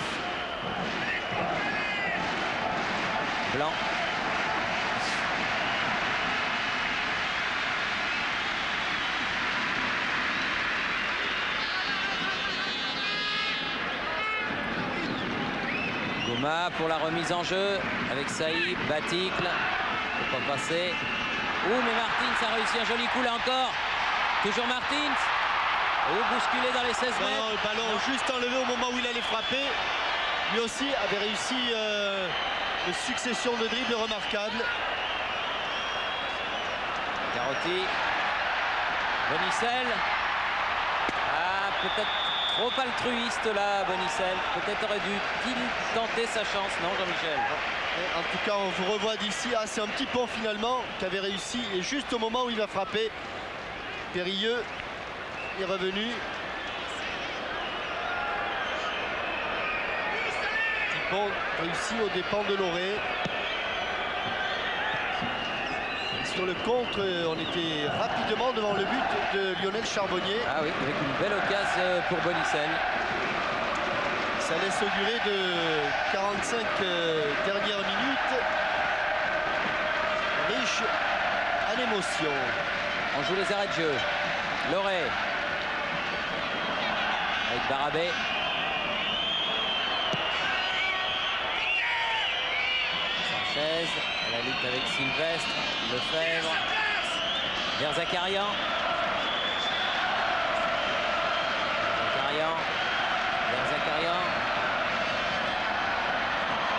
Blanc. Thomas pour la remise en jeu avec Saïb, Baticle. Faut pas passer. Ouh, mais Martins a réussi un joli coup là encore. Toujours Martins. Bousculé dans les 16 mètres. Non, le ballon juste enlevé au moment où il allait frapper. Lui aussi avait réussi une succession de dribbles remarquables. Carotti. Bonicel. Ah, peut-être trop altruiste là, Bonicel. Peut-être aurait-il tenter sa chance, non, Jean-Michel? En tout cas, on vous revoit d'ici. Ah, c'est un petit pont finalement qu'avait réussi. Et juste au moment où il va frapper, Périlleux est revenu. Petit pont réussi aux dépens de Loré. Sur le contre, on était rapidement devant le but de Lionel Charbonnier. Ah oui, avec une belle occasion pour Bonicel. Ça laisse augurer de 45 dernières minutes. Riche à l'émotion. On joue les arrêts de jeu. Loré. Avec Barabé. Sanchez. À la lutte avec Sylvestre. Lefebvre. Vers Zakarian. Zakarian.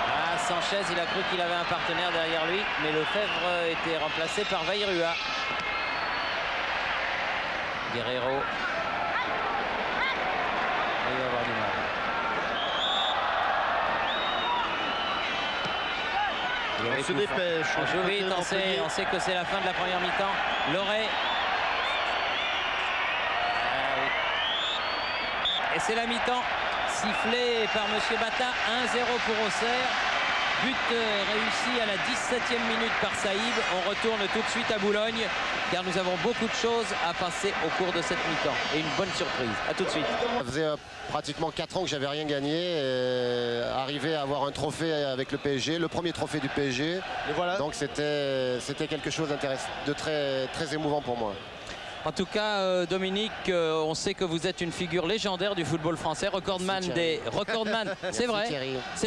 Ah, Sanchez, il a cru qu'il avait un partenaire derrière lui, mais Lefebvre était remplacé par Vairua. Guerrero. Il va avoir du mal. On se dépêche. On joue vite, on sait que c'est la fin de la première mi-temps. Loré. Et c'est la mi-temps sifflée par M. Bata. 1-0 pour Auxerre. But réussi à la 17e minute par Saïb. On retourne tout de suite à Boulogne car nous avons beaucoup de choses à passer au cours de cette mi-temps. Et une bonne surprise. A tout de suite. Ça faisait pratiquement 4 ans que j'avais rien gagné. Arrivé à avoir un trophée avec le PSG, le premier trophée du PSG. Et voilà. Donc c'était quelque chose de très émouvant pour moi. En tout cas, Dominique, on sait que vous êtes une figure légendaire du football français, recordman des c'est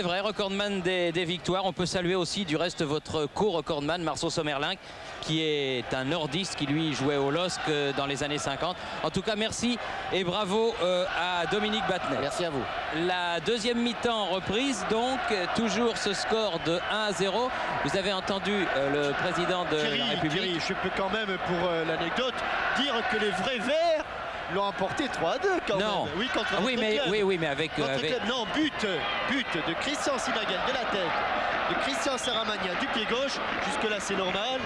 vrai, recordman des victoires. On peut saluer aussi du reste votre co-recordman Marceau Sommerling, qui est un nordiste qui lui jouait au LOSC dans les années 50. En tout cas, merci et bravo à Dominique Battenet. Merci à vous. La deuxième mi-temps reprise, donc toujours ce score de 1-0. Vous avez entendu le président de la République. Thierry, je peux quand même, pour l'anecdote, dire que les vrais Verts l'ont emporté 3-2 quand même. Oui, contre notre club. Oui, mais avec... Non, but de Christian Simagal de la tête, de Christian Saramagna du pied gauche. Jusque-là, c'est normal.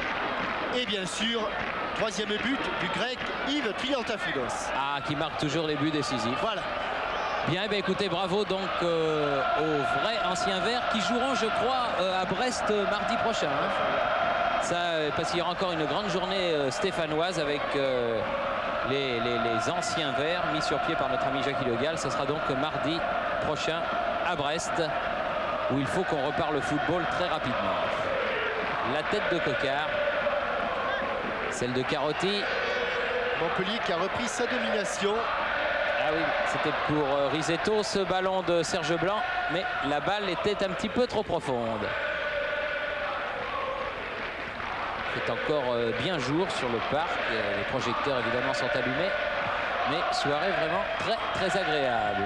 Et bien sûr, troisième but du grec Yves Triantafylos. Ah, qui marque toujours les buts décisifs. Voilà. Bien, écoutez, bravo donc aux vrais anciens Verts qui joueront, je crois, à Brest mardi prochain. Ça, parce qu'il y aura encore une grande journée stéphanoise avec les anciens Verts mis sur pied par notre ami Jacques Le Gall. Ça sera donc mardi prochain à Brest, où il faut qu'on repart le football très rapidement. La tête de Coquart, celle de Carotti. Montpellier qui a repris sa domination. Ah oui, c'était pour Risetto ce ballon de Serge Blanc, mais la balle était un petit peu trop profonde. C'est encore bien jour sur le parc. Les projecteurs évidemment sont allumés, mais soirée vraiment très agréable.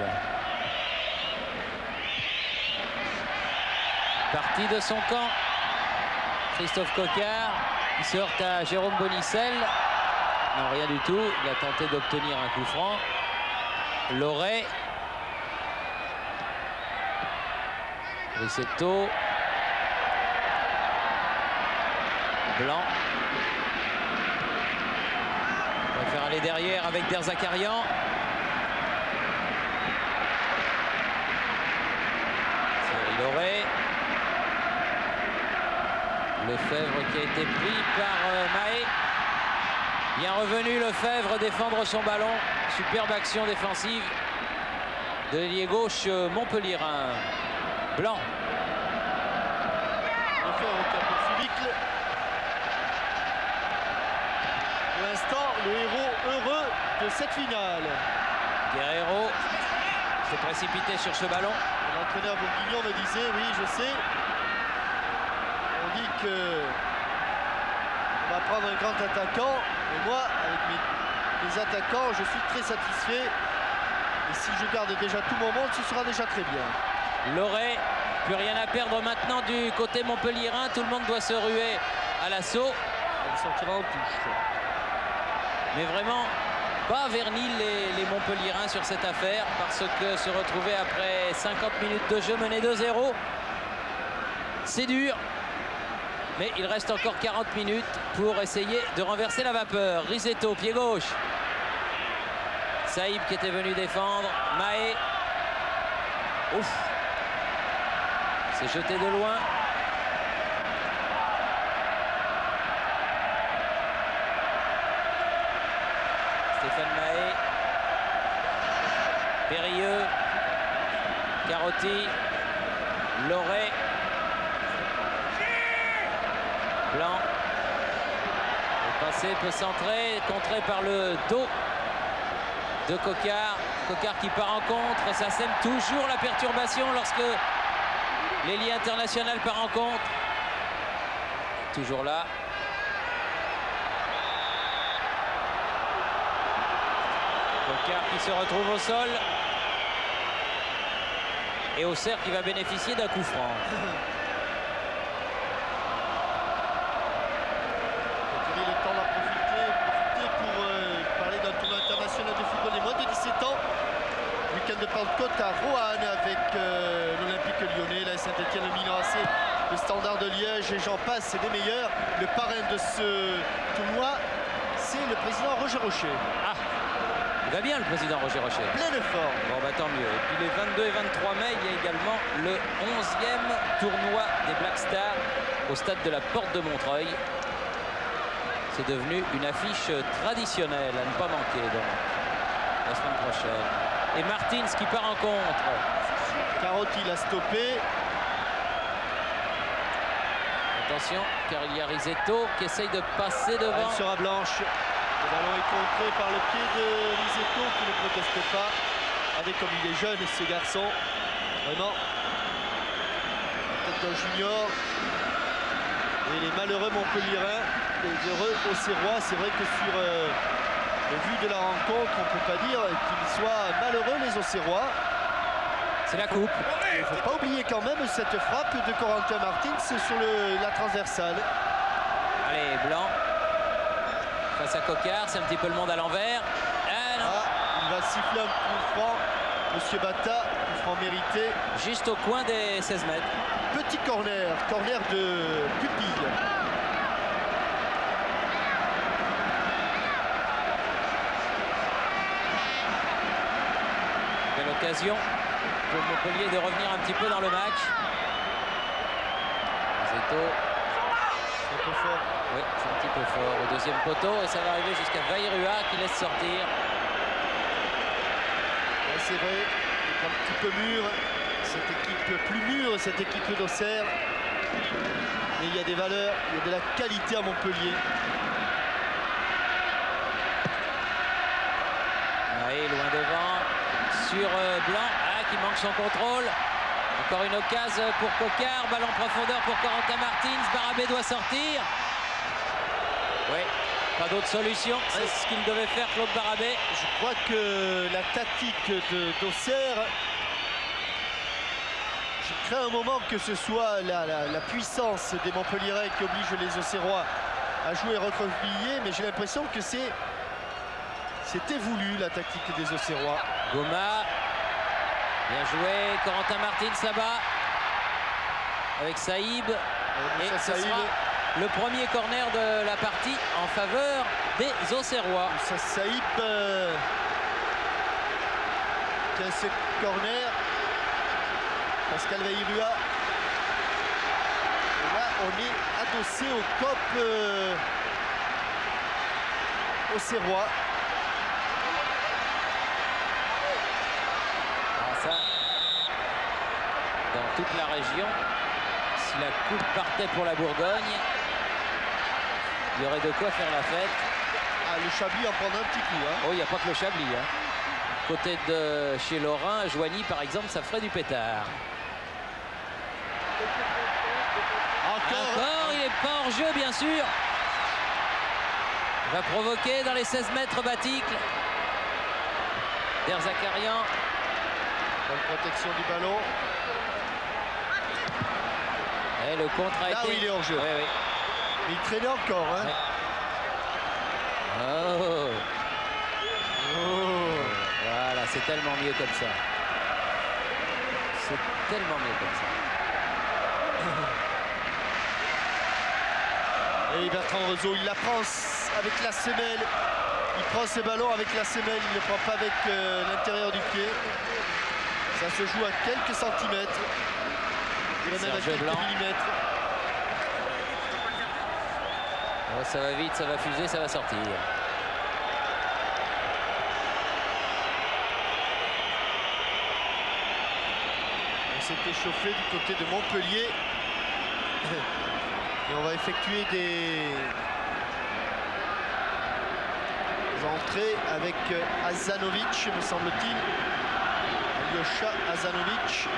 Parti de son camp, Christophe Coquart, il se heurte à Jérôme Bonicel. Non, rien du tout. Il a tenté d'obtenir un coup franc. Loré. Risetto. Blanc. On va faire aller derrière avec Der Zakarian. Thierry Loré. Lefebvre qui a été pris par Mahé. Bien revenu Lefebvre défendre son ballon. Superbe action défensive de l'ailier gauche montpelliérain. Blanc. Pour l'instant, le héros heureux de cette finale. Guerrero s'est précipité sur ce ballon. On l'entraîneur bourguignon me disait, oui, je sais, on dit que on va prendre un grand attaquant, mais moi, avec mes attaquants, je suis très satisfait. Et si je garde déjà tout mon monde, ce sera déjà très bien. Loret, plus rien à perdre maintenant du côté montpelliérain. Tout le monde doit se ruer à l'assaut. Elle sortira en touche. Mais vraiment, pas vernis les montpelliérains sur cette affaire, parce que se retrouver après 50 minutes de jeu mené 2-0, c'est dur. Mais il reste encore 40 minutes pour essayer de renverser la vapeur. Risetto, pied gauche. Saïb qui était venu défendre. Mahé. Ouf. C'est jeté de loin. Stéphane Mahé. Périlleux. Carotti. Loret. Blanc. Le passé peut centrer, contré par le dos de Coquard. Coquard qui part en contre. Ça sème toujours la perturbation lorsque l'ailier international part en contre. Toujours là. Coquard qui se retrouve au sol. Et Auxerre qui va bénéficier d'un coup franc. De Pentecôte à Roanne avec l'Olympique Lyonnais, la Saint-Etienne, le Milan AC, le Standard de Liège et j'en passe, c'est des meilleurs. Le parrain de ce tournoi, c'est le président Roger Rocher. Ah, il va bien le président Roger Rocher. Plein de forme. Bon bah tant mieux. Et puis les 22 et 23 mai, il y a également le 11e tournoi des Black Stars au stade de la Porte de Montreuil. C'est devenu une affiche traditionnelle à ne pas manquer donc la semaine prochaine. Et Martins qui part en contre. Carotti l'a stoppé. Attention, car il y a Risetto qui essaye de passer devant. Elle sera blanche. Le ballon est contré par le pied de Risetto qui ne proteste pas. Regardez comme il est jeune ce garçon. Vraiment. La tête d'un junior. Et les malheureux montpelliérains, les heureux auxerrois, c'est vrai que sur... au vu de la rencontre, on ne peut pas dire qu'ils soient malheureux les Auxerrois. C'est la coupe. Il ne faut pas oublier quand même cette frappe de Corentin Martins sur la transversale. Allez, Blanc. Face à Coquard, c'est un petit peu le monde à l'envers. Ah, non. Il va siffler un coup franc. Monsieur Bata, coup franc mérité. Juste au coin des 16 mètres. Petit corner, corner de pupille. Belle occasion pour Montpellier de revenir un petit peu dans le match. Zeto. C'est un peu fort. Oui, c'est un petit peu fort au deuxième poteau et ça va arriver jusqu'à Vairua qui laisse sortir. Ouais, c'est vrai, c'est un petit peu mûr. Cette équipe plus mûre, cette équipe d'Auxerre. Mais il y a des valeurs, il y a de la qualité à Montpellier. Mahé loin devant. Sur Blanc, qui manque son contrôle. Encore une occasion pour Coquard. Ballon en profondeur pour Corentin Martins. Barabé doit sortir. Oui, pas d'autre solution. C'est ce qu'il devait faire, Claude Barabé. Je crois que la tactique d'Auxerre, je crains un moment que ce soit la puissance des Montpelliérais qui oblige les Auxerrois à jouer recroquevillé, mais j'ai l'impression que c'était voulu la tactique des Auxerrois. Goma, bien joué, Corentin Martins là-bas, avec Saïb. Et ce sera le premier corner de la partie en faveur des Auxerrois. Ça, Saïb qui a ce corner. Pascal Vairua. Et là, on est adossé au COP Auxerrois. Dans toute la région, si la coupe partait pour la Bourgogne, il y aurait de quoi faire la fête. Ah, le Chablis en prend un petit coup. Hein. Oh, il n'y a pas que le Chablis. Hein. Côté de chez Lorrain, Joigny par exemple, ça ferait du pétard. Encore, il n'est pas hors jeu, bien sûr. Il va provoquer dans les 16 mètres Baticle. Derzakarian. Bonne protection du ballon. Et le contre a Là été... où il est hors jeu. Oui, oui. Mais il traînait encore. Hein. Ouais. Oh. Oh. Voilà, c'est tellement mieux comme ça. C'est tellement mieux comme ça. Et Bertrand Roseau, il la prend avec la semelle. Il prend ses ballons avec la semelle, il ne le prend pas avec l'intérieur du pied. Ça se joue à quelques centimètres. Il même à quelques millimètres. Oh, ça va vite, ça va fuser, ça va sortir. On s'est échauffé du côté de Montpellier. Et on va effectuer des entrées avec Hazanovic, me semble-t-il. Alyosha Hazanovic.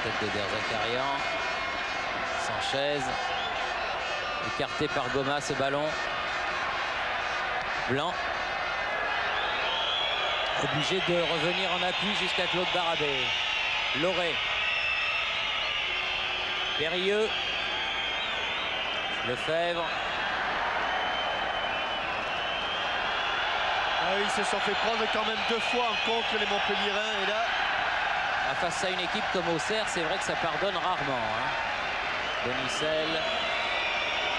Tête de Derzakarian. Sanchez. Écarté par Goma ce ballon. Blanc. Obligé de revenir en appui jusqu'à Claude Barabé. Loré. Périlleux. Lefebvre. Ah oui, ils se sont fait prendre quand même 2 fois en contre les Montpelliérains. Et là, Face à une équipe comme Auxerre, c'est vrai que ça pardonne rarement. Hein. Bonicel.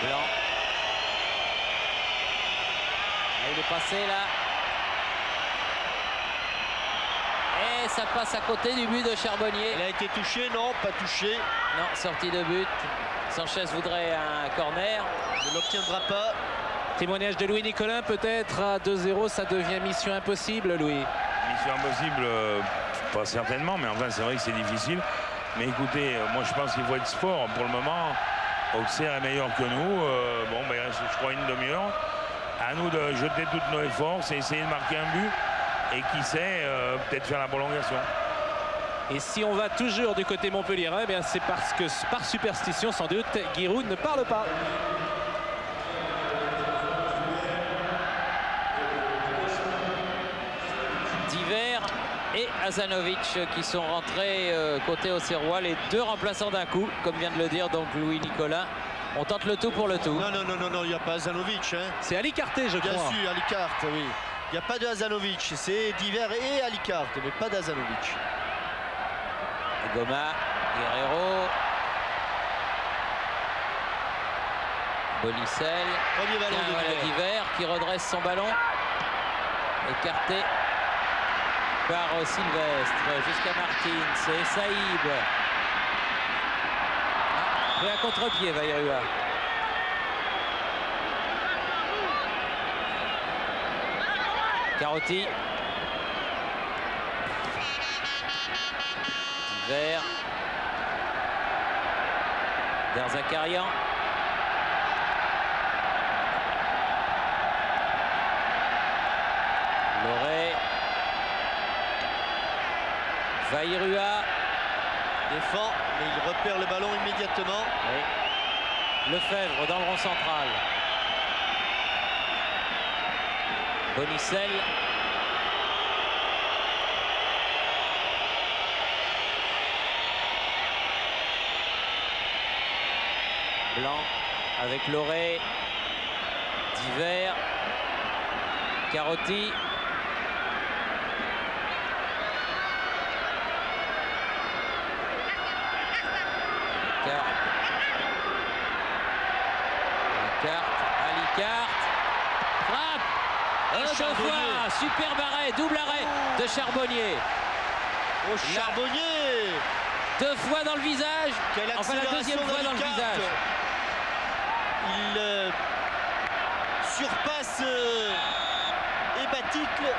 Blanc. Il est passé là. Et ça passe à côté du but de Charbonnier. il a été touché, non, pas touché. Non, sortie de but. Sanchez voudrait un corner. Il ne l'obtiendra pas. Témoignage de Louis Nicolin, peut-être à 2-0, ça devient mission impossible, Louis. Mission impossible, pas certainement, mais enfin c'est vrai que c'est difficile. Mais écoutez, moi je pense qu'il faut être sport. Pour le moment, Auxerre est meilleur que nous. Bon, ben, il reste, je crois, une demi-heure. À nous de jeter toutes nos forces et essayer de marquer un but. Et qui sait, peut-être faire la prolongation. Et si on va toujours du côté montpelliérain, eh c'est parce que, par superstition sans doute, Giroud ne parle pas. Diver et Hazanovic qui sont rentrés côté Auxerrois, les 2 remplaçants d'un coup, comme vient de le dire donc Louis Nicolin. On tente le tout pour le tout. Non, il n'y a pas Hazanovic. Hein. C'est Ali Carté, je crois. Bien sûr, Alicart, oui. Il n'y a pas de Hazanovic, c'est Diver et Alicart, mais pas d'Hazanovic. Goma, Guerrero. Bonicel. Premier ballon de voilà Diver qui redresse son ballon. Écarté par Sylvestre jusqu'à Martins. C'est Saïb. Et à contre-pied, Vairua. Carotti. Diver. Derzakarian. Loré. Vairua. Défend, mais il repère le ballon immédiatement. Oui. Lefebvre dans le rond central. Bonicel. Blanc avec Loré. Diver. Carotti. Alicart. Frappe. Et Charbonnier. Super arrêt, double arrêt de Charbonnier. Oh, Charbonnier. 2 fois dans le visage. Quelle enfin la 2e fois dans le visage. Il surpasse et Baticle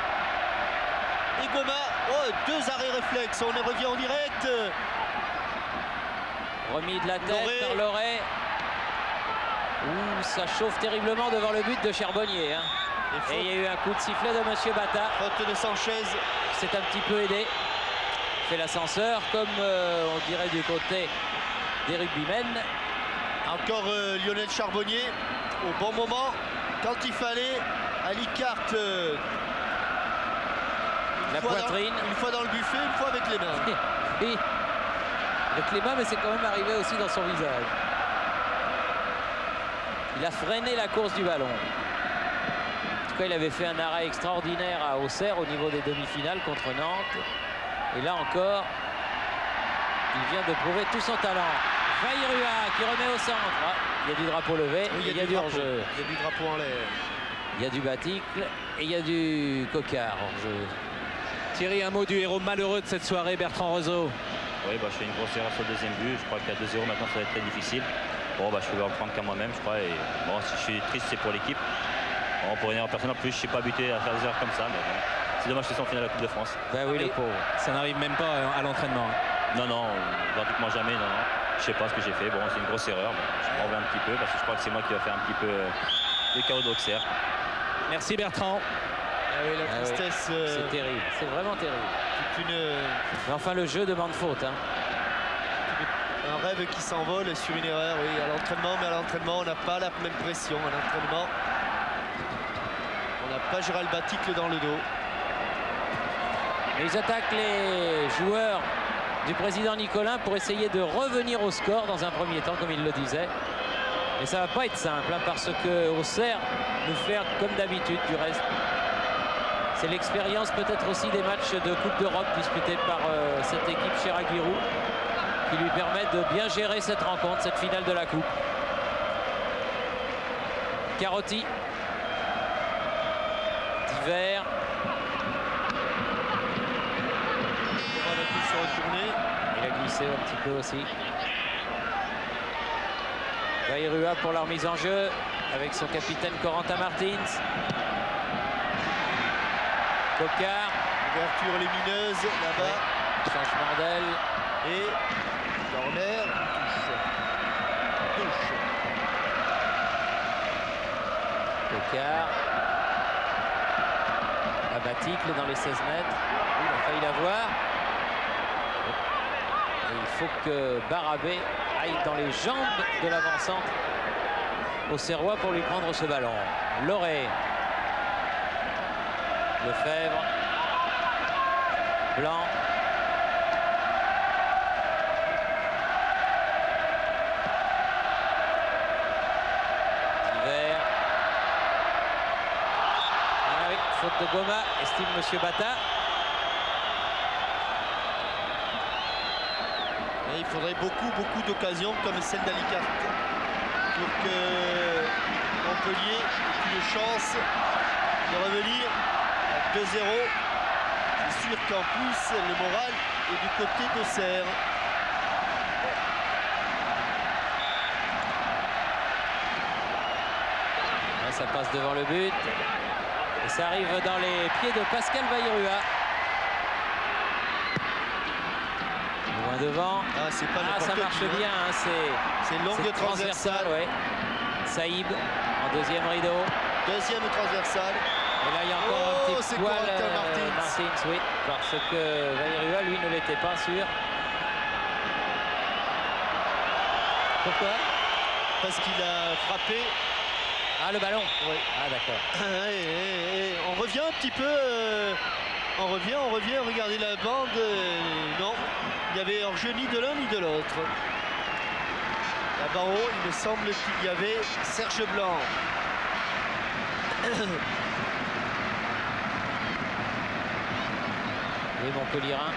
et Goma. Oh, 2 arrêts réflexes. On y revient en direct. Remis de la tête Loré. par Loré. Ouh, ça chauffe terriblement devant le but de Charbonnier. Hein. Et il y a eu un coup de sifflet de Monsieur Bata. Faute de Sanchez. C'est un petit peu aidé. Fait l'ascenseur, comme on dirait du côté des rugbymen. Encore Lionel Charbonnier au bon moment. Quand il fallait, Ali carte la poitrine. Une fois dans le buffet, une fois avec les mains. Oui, avec les mains, mais c'est quand même arrivé aussi dans son visage. Il a freiné la course du ballon. En tout cas, il avait fait un arrêt extraordinaire à Auxerre au niveau des demi-finales contre Nantes. Et là encore, il vient de prouver tout son talent. Vairua qui remet au centre. Ah, il y a du drapeau levé, oui, il y a du hors-jeu. Il y a du drapeau en l'air. Il y a du Baticle et il y a du Coquard hors-jeu. Thierry, un mot du héros malheureux de cette soirée, Bertrand Roseau. Oui, je fais une grosse erreur sur le deuxième but. Je crois qu'à 2-0 maintenant, ça va être très difficile. Bon, je pouvais en prendre qu'à moi-même, je crois. Et bon, si je suis triste, c'est pour l'équipe. Bon, pour une erreur personnelle, en plus, je ne suis pas buté à faire des erreurs comme ça. Mais bon, c'est dommage que c'est en finale de la Coupe de France. Ben oui, le pauvre. Ça n'arrive même pas à l'entraînement. Non, pratiquement jamais, non. Je sais pas ce que j'ai fait. Bon, c'est une grosse erreur. Bon, je m'en vais un petit peu parce que je crois que c'est moi qui va faire un petit peu le chaos d'Auxerre. Merci Bertrand. Ah oui, la tristesse. C'est terrible, c'est vraiment terrible. Mais enfin, le jeu demande faute. Hein. Un rêve qui s'envole sur une erreur, oui, à l'entraînement, mais à l'entraînement, on n'a pas la même pression. À l'entraînement, on n'a pas Gérald Baticle dans le dos. Et ils attaquent les joueurs du président Nicolin pour essayer de revenir au score dans un premier temps, comme il le disait. Mais ça va pas être simple, hein, parce que Auxerre nous fait comme d'habitude du reste. C'est l'expérience peut-être aussi des matchs de Coupe d'Europe disputés par cette équipe chez Raguirou qui lui permettent de bien gérer cette rencontre, cette finale de la Coupe. Carotti. Divers. Il a glissé un petit peu aussi. Vairua pour la remise en jeu avec son capitaine Corentin Martins. Coquard. Ouverture lumineuse là-bas. Ouais. Changement d'aile. Et corner. Touche. Coquard. À Baticle dans les 16 mètres. Il a failli l'avoir. Et il faut que Barabé aille dans les jambes de l'avant-centre Auxerrois pour lui prendre ce ballon. Loré. Lefebvre. Blanc. Divers. Ah oui, faute de Goma, estime Monsieur Bata. Et il faudrait beaucoup d'occasions comme celle d'Alicarte pour que Montpellier ait une chance de revenir à 2-0. C'est sûr qu'en plus le moral est du côté d'Auxerre. Ça passe devant le but et ça arrive dans les pieds de Pascal Vairua. Loin devant. Ah, c'est pas ça marche qui, bien, hein. C'est longue transversale. Ouais. Saïb en deuxième rideau. Deuxième transversale. Et là il y a encore un petit poil Martins, oui, parce que Vairua lui ne l'était pas sûr. Pourquoi? Parce qu'il a frappé. Ah, le ballon. Oui. Ah, d'accord. On revient un petit peu. On revient. Regardez la bande. Non, il y avait hors-jeu ni de l'un ni de l'autre. Là-bas haut, il me semble qu'il y avait Serge Blanc. Les Montpellierins.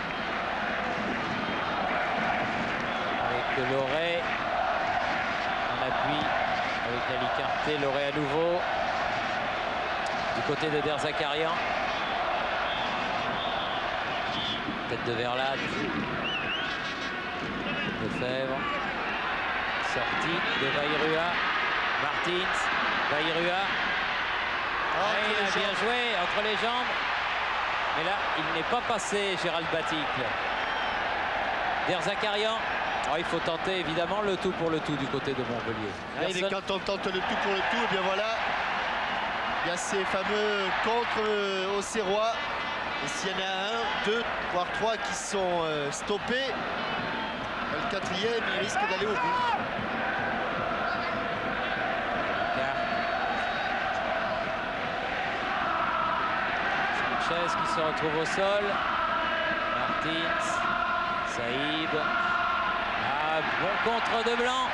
Avec Loré. En appui. Avec Alicarte, Loré à nouveau. Du côté de Der Zakarian. Tête de Verlat. Lefebvre. Sortie de Vairua. Martins. Vairua. Il a bien joué entre les jambes. Mais là, il n'est pas passé, Gérald Baticle. Der Zakarian. Oh, il faut tenter évidemment le tout pour le tout du côté de Montpellier. Quand on tente le tout pour le tout, et bien voilà. Il y a ces fameux contre Auxerrois. Et s'il y en a un, deux, voire trois qui sont stoppés, le quatrième, il risque d'aller au bout. Sanchez qui se retrouve au sol. Martins, Saïb. Ah, bon contre de Blanc.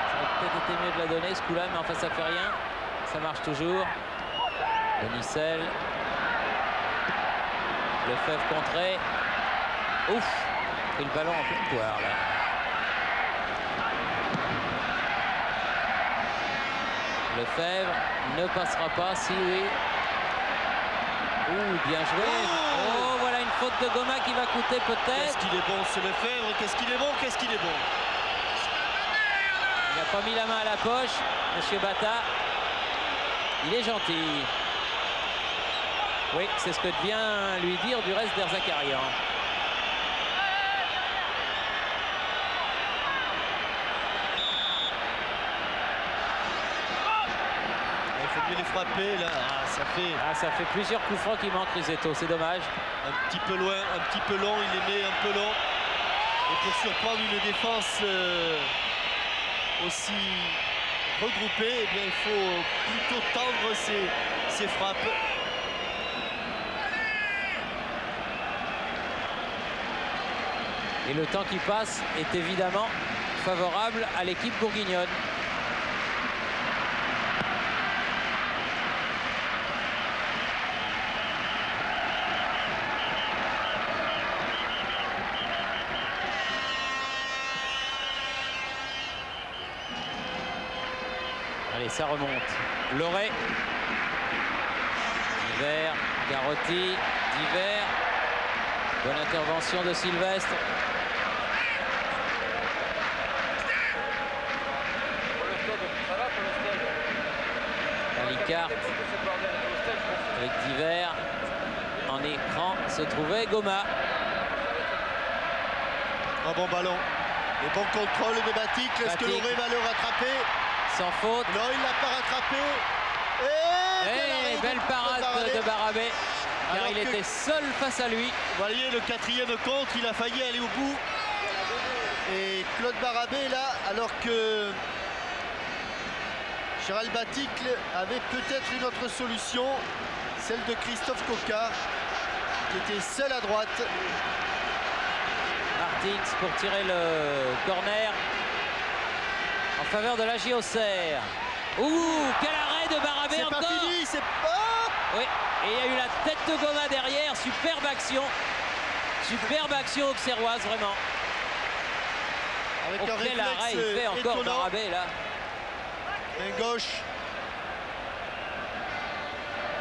Ça aurait peut-être été mieux de la donner ce coup-là, mais enfin ça fait rien. Ça marche toujours. Bonicel. Lefebvre contré. Ouf, pris le ballon en pleine poire là. Lefebvre ne passera pas, si oui. Ouh, bien joué. Oh, voilà une faute de Goma qui va coûter peut-être. Qu'est-ce qu'il est bon ce Lefebvre, qu'est-ce qu'il est bon, qu'est-ce qu'il est bon. Il n'a pas mis la main à la poche, monsieur Bata. Il est gentil. Oui, c'est ce que vient lui dire du reste d'Erzakarian. Il faut mieux les frapper là. Ça fait plusieurs coups francs qui manquent, Risetto, c'est dommage. Un petit peu loin, un petit peu long, il est né un peu long. Et pour surprendre une défense aussi regroupée, eh bien, il faut plutôt tendre ses frappes. Et le temps qui passe est évidemment favorable à l'équipe bourguignonne. Allez, ça remonte. Loret. Diver, Garotti, Diver. Bonne intervention de Sylvestre. Alicarte avec Diver. En écran se trouvait Goma. Un bon ballon. Et bon contrôle de Batik. Est-ce que Loret va le rattraper? Sans faute. Non, il l'a pas rattrapé. Et belle parade de Barabé. Car il était seul face à lui. Vous voyez, le quatrième contre, il a failli aller au bout. Et Claude Barabé là, alors que Gérald Batik avait peut-être une autre solution, celle de Christophe Coca, qui était seul à droite. Martins pour tirer le corner en faveur de la Auxerre. Ouh, quel arrêt de Barabé encore. C'est pas fini, c'est pas... Oui, et il y a eu la tête de Goma derrière. Superbe action auxerroise, vraiment. Avec un quel arrêt il fait encore étonnant. Barabé là. Main gauche.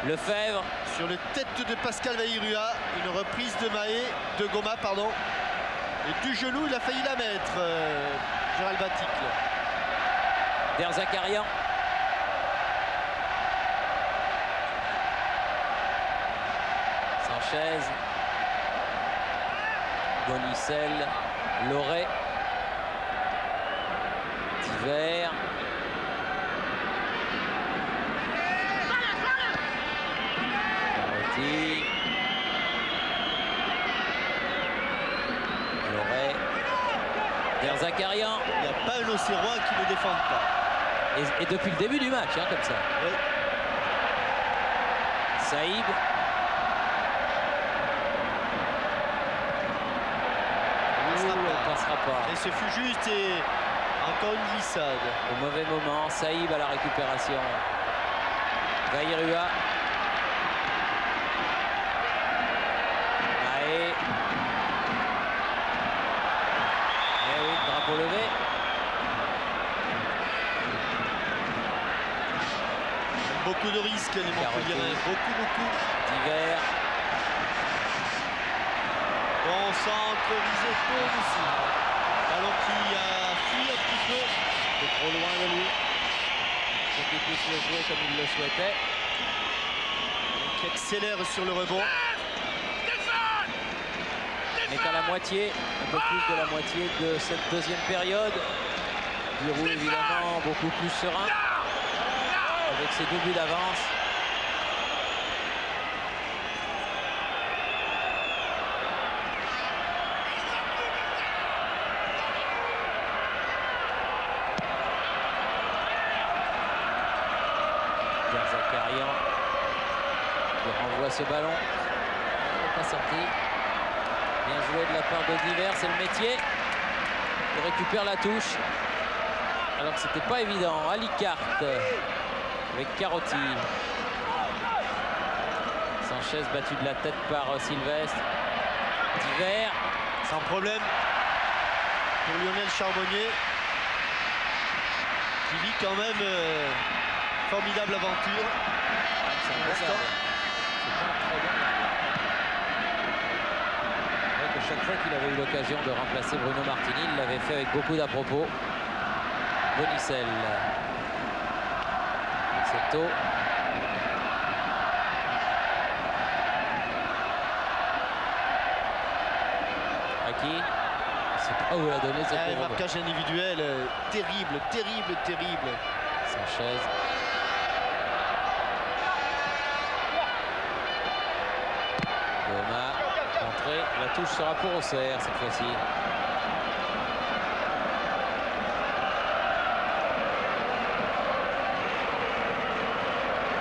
Lefebvre. Sur le tête de Pascal Vairua, une reprise de Goma, pardon. Et du genou, il a failli la mettre, Gérald Batik. Derzakarian. Sanchez. Bonicel. Loret. Diver. Garotti. Loret. Derzakarian. Il n'y a pas un Auxerrois qui ne défende pas. Et depuis le début du match, hein, comme ça. Oui. Saïb. Ne passera pas. Et ce fut juste et encore une glissade. Au mauvais moment, Saïb à la récupération. Vairua. Maé. Eh oui, drapeau levé. Beaucoup de risques, les Montpelliérains. Beaucoup. Diver. Bon centre, Risetto ici. Ballon qui a fui un petit peu. C'est trop loin de lui. Pour qu'il puisse le jouer comme il le souhaitait. Qui accélère sur le rebond. On est à la moitié, un peu plus de la moitié de cette deuxième période. Giroud évidemment beaucoup plus serein. avec ses 2 buts d'avance. Zakarian qui renvoie ce ballon. Il n'est pas sorti. Bien joué de la part de Diver, c'est le métier. Il récupère la touche. Alors que c'était pas évident. Alicart avec Carotti. Sanchez battu de la tête par Sylvestre. Diver. Sans problème pour Lionel Charbonnier. Qui vit quand même formidable aventure. C'est un bon gardien. C'est un très bon gardien. C'est vrai que chaque fois qu'il avait eu l'occasion de remplacer Bruno Martini, il l'avait fait avec beaucoup d'à-propos. Bonicel. Seto. Aki. Je sais pas où elle a donné cette marquage individuel terrible, terrible, terrible. Sanchez. Goma. Entrée. La touche sera pour Auxerre cette fois-ci.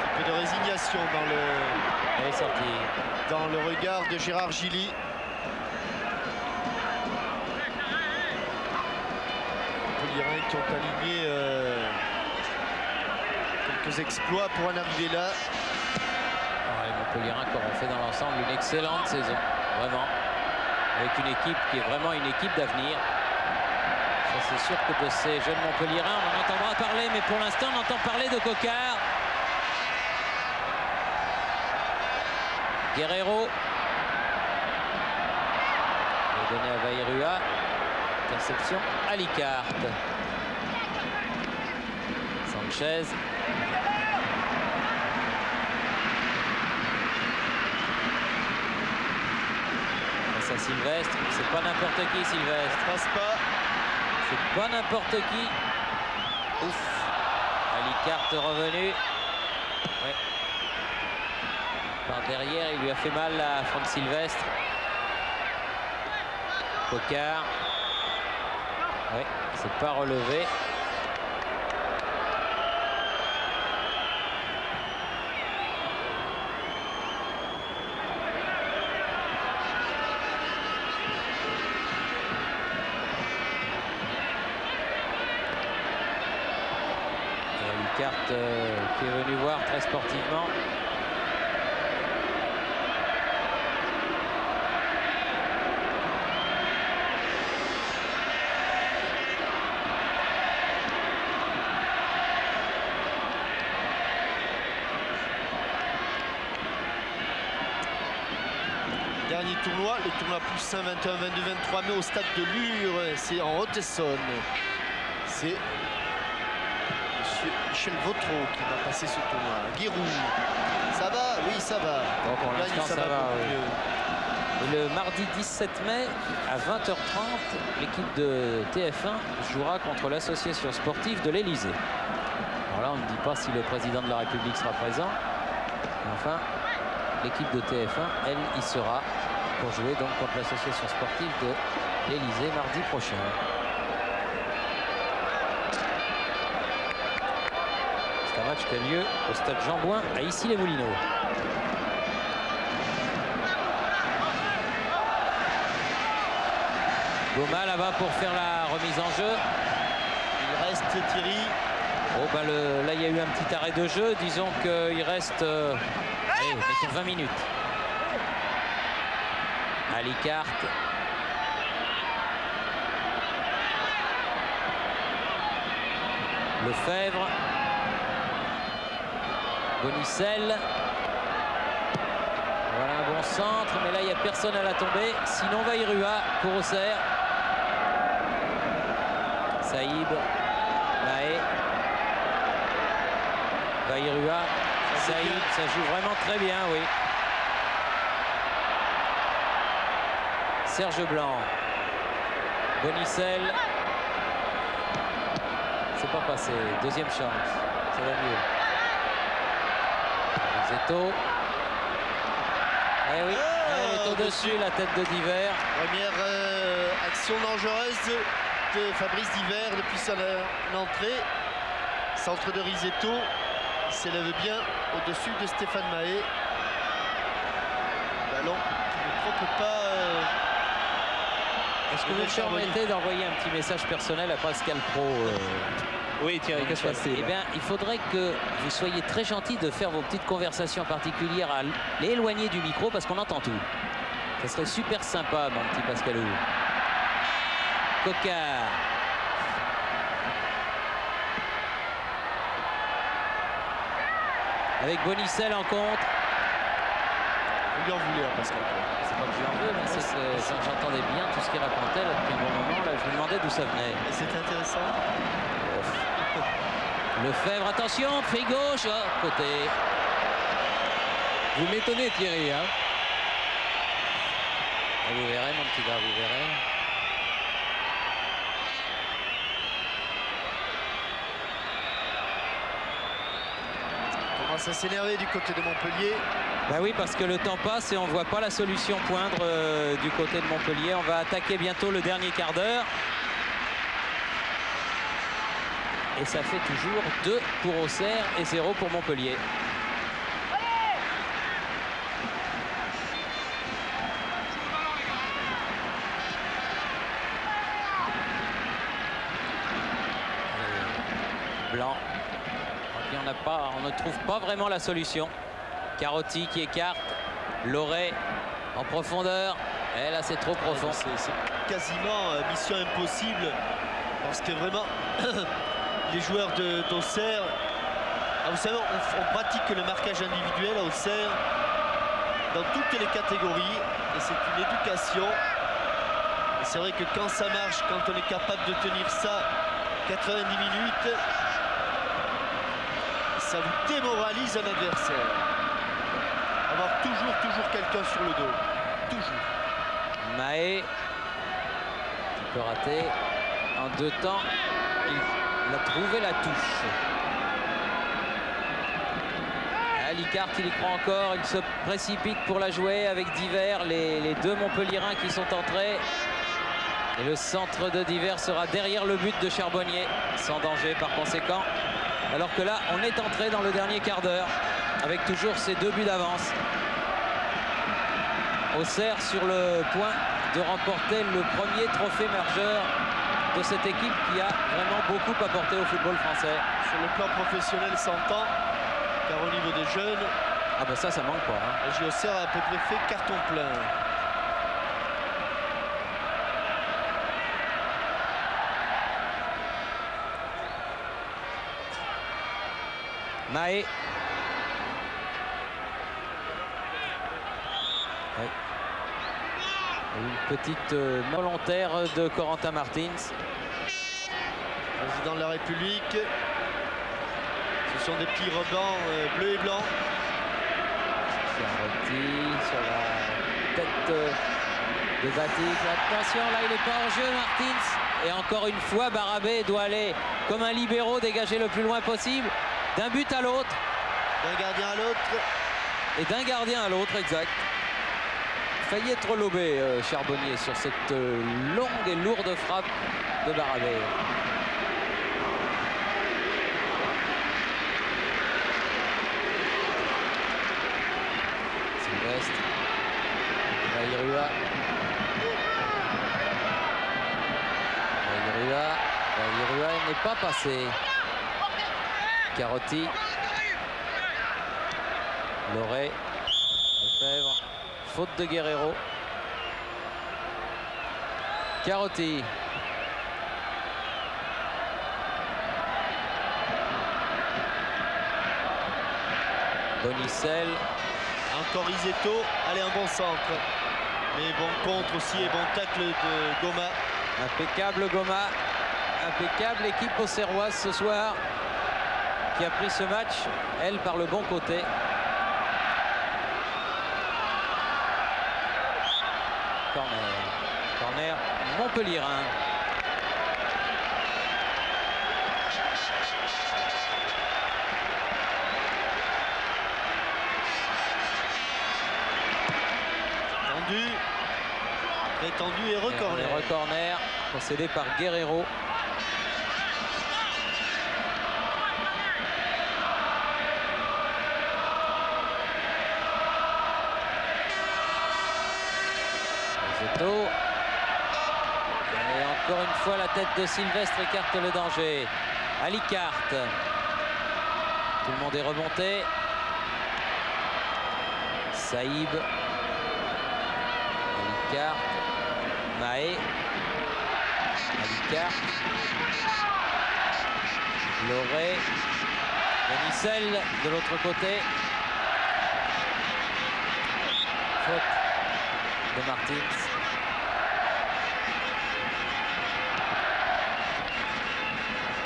Un peu de résignation Elle est sortie. dans le regard de Gérard Gilly. Qui ont aligné quelques exploits pour en arriver là. Les Montpellierins qui auront fait dans l'ensemble une excellente saison, vraiment, avec une équipe qui est vraiment une équipe d'avenir. C'est sûr que de ces jeunes Montpellierins, on en entendra parler, mais pour l'instant, on entend parler de Cocard. Guerrero. Il est donné à Vairua. Interception à Alicart. Sanchez. Face à Sylvestre. C'est pas n'importe qui, Sylvestre. Passe pas. C'est pas n'importe qui. Ouf. Alicart revenu. Ouais. Par derrière, il lui a fait mal à Franck Sylvestre. Cocard. Oui, c'est pas relevé. Et Alicart qui est venu voir très sportivement. Dernier tournoi, le tournoi plus 1, 21, 22, 23 mai au stade de Lure, c'est en Haute-Essonne. C'est monsieur Michel Vautreau qui va passer ce tournoi. Guéroux, ça va? Oui, ça va. Bon, pour l'instant, ça va. Oui. Mieux. Et le mardi 17 mai à 20h30, l'équipe de TF1 jouera contre l'association sportive de l'Elysée. Alors là, on ne dit pas si le président de la République sera présent. Mais enfin, l'équipe de TF1, elle, y sera pour jouer donc contre l'association sportive de l'Elysée mardi prochain. C'est un match qui a lieu au stade Jean-Bouin à Issy-les-Moulineaux. Goma là-bas pour faire la remise en jeu. Il reste Thierry. Oh, bah là, il y a eu un petit arrêt de jeu. Disons qu'il reste allez, mettons 20 minutes. Alicart. Lefebvre. Bonicel. Voilà un bon centre, mais là il n'y a personne à la tombée. Sinon Vairua pour Auxerre. Saïb. Mahé. Vairua. Saïd, ça joue vraiment très bien, oui. Serge Blanc. Bonicel. C'est pas passé. Deuxième chance. Ça va mieux. Zeto. Eh oui, elle est au-dessus, la tête de Diver. Première action dangereuse de Fabrice Diver depuis son entrée. Centre de Risetto. Il s'élève bien au-dessus de Stéphane Mahé. Ballon qui ne trompe pas. Est-ce que vous me permettez d'envoyer un petit message personnel à Pascal Pro Oui, Thierry, qu'est-ce que c'est? Eh bien, il faudrait que vous soyez très gentil de faire vos petites conversations particulières à l'éloigner du micro parce qu'on entend tout. Ça serait super sympa, mon petit Pascalou. Coquard. Avec Bonicel en contre. Vous lui en voulez, hein, Pascal. C'est pas que je lui en veux, mais c'est que quand j'entendais bien tout ce qu'il racontait là, depuis un bon moment, là, je me demandais d'où ça venait. Et c'est intéressant. Lefebvre, attention, pied gauche, oh, côté. Vous m'étonnez, Thierry. Hein? Et vous verrez, mon petit gars, vous verrez. On commence à s'énerver du côté de Montpellier. Bah oui, parce que le temps passe et on ne voit pas la solution poindre du côté de Montpellier. On va attaquer bientôt le dernier quart d'heure. Et ça fait toujours 2 pour Auxerre et 0 pour Montpellier. Blanc. Et puis on ne trouve pas vraiment la solution. Carotti qui écarte. Loret en profondeur. Et là, c'est trop profond. C'est quasiment mission impossible. Parce que vraiment, les joueurs d'Auxerre, vous savez, on pratique le marquage individuel à Auxerre dans toutes les catégories. Et c'est une éducation. Et c'est vrai que quand ça marche, quand on est capable de tenir ça 90 minutes, ça vous démoralise un adversaire. Avoir toujours quelqu'un sur le dos. Toujours. Mahé qui peut rater. En 2 temps, il a trouvé la touche. Licart, il y croit encore. Il se précipite pour la jouer avec Diver. Les 2 Montpelliérains qui sont entrés. Et le centre de Diver sera derrière le but de Charbonnier. Sans danger par conséquent. Alors que là, on est entré dans le dernier quart d'heure. Avec toujours ces 2 buts d'avance. Auxerre sur le point de remporter le premier trophée majeur de cette équipe qui a vraiment beaucoup apporté au football français. Sur le plan professionnel, 100 ans, car au niveau des jeunes, ah ben ça manque pas. Hein. Auxerre a à peu près fait carton plein. Mahé. Ouais. Une petite volontaire de Corentin Martins. Président de la République. Ce sont des petits rubans bleus et blancs. Sur la tête de Batik. Attention, là il n'est pas en jeu, Martins. Et encore une fois, Barabé doit aller comme un libéraux, dégager le plus loin possible. D'un but à l'autre. D'un gardien à l'autre. Et d'un gardien à l'autre, exact. Failli être lobé, Charbonnier, sur cette longue et lourde frappe de Barabé. Sylvestre. Vairua. Vairua n'est pas passé. Carotti. Loret. Lefebvre. Faute de Guerrero. Carotti. Bonicel. Encore Isetto. Allez, un bon centre. Mais bon contre aussi et bon tacle de Goma. Impeccable Goma. Impeccable équipe auxerroise ce soir. Qui a pris ce match, elle, par le bon côté. Corner Montpellierin. Étendu et recorner. Corner concédé par Guerrero. Zeto. Et encore une fois, la tête de Sylvestre écarte le danger. Alicarte. Tout le monde est remonté. Saïb. Alicarte. Mahé. Alicarte. Loré. Bonicel de l'autre côté. Faute de Martins.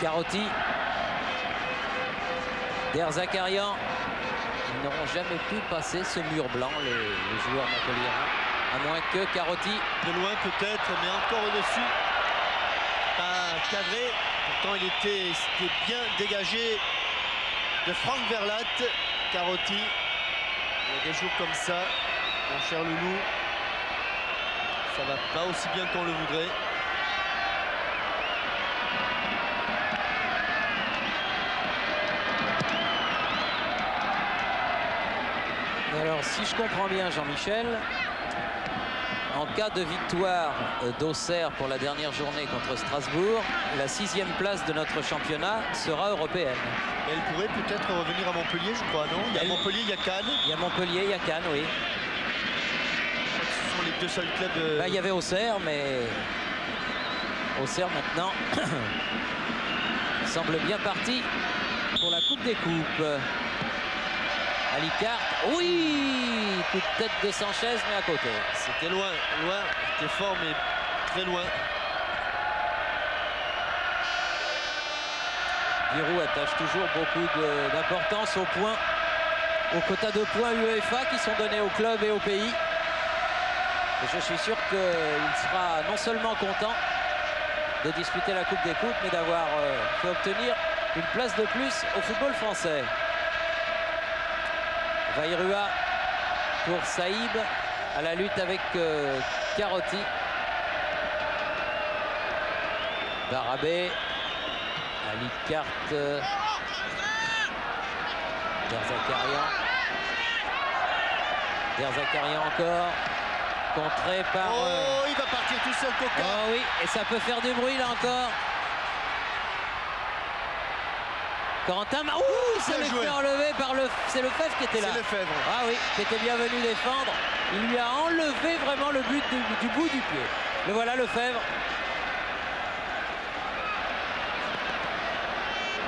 Carotti. Der Zakarian. Ils n'auront jamais pu passer ce mur blanc, les joueurs montpelliérains, à moins que Carotti. De loin peut-être, mais encore au-dessus. Pas cadré. Pourtant c'était bien dégagé de Franck Verlat. Carotti. Il y a des jours comme ça, mon cher Loulou. Ça va pas aussi bien qu'on le voudrait. Alors, si je comprends bien, Jean-Michel, en cas de victoire d'Auxerre pour la dernière journée contre Strasbourg, la 6e place de notre championnat sera européenne. Elle pourrait peut-être revenir à Montpellier, je crois, non? Il y a Montpellier, il y a Cannes. Il y a Montpellier, il y a Cannes, oui. Ce sont les deux seuls clubs. Bah, il y avait Auxerre, mais Auxerre maintenant semble bien parti pour la Coupe des Coupes. Alicarte, oui, coup de tête de Sanchez, mais à côté. C'était loin, c'était fort, mais très loin. Giroud attache toujours beaucoup d'importance aux quotas de points UEFA qui sont donnés aux clubs et au pays. Et je suis sûr qu'il sera non seulement content de disputer la Coupe des Coupes, mais d'avoir fait obtenir une place de plus au football français. Vairua pour Saïb à la lutte avec Carotti. Darabé, Alicarte, Der Zakarian. Der Zakarian encore, contré par... Oh, il va partir tout seul, Coca. Oh oui, et ça peut faire du bruit là encore. Corentin, ouh, ça lui fait enlever par le... C'est Lefebvre qui était là. C'est Lefebvre. Ah oui, qui était bien venu défendre. Il lui a enlevé vraiment le but du bout du pied. Le voilà, Lefebvre.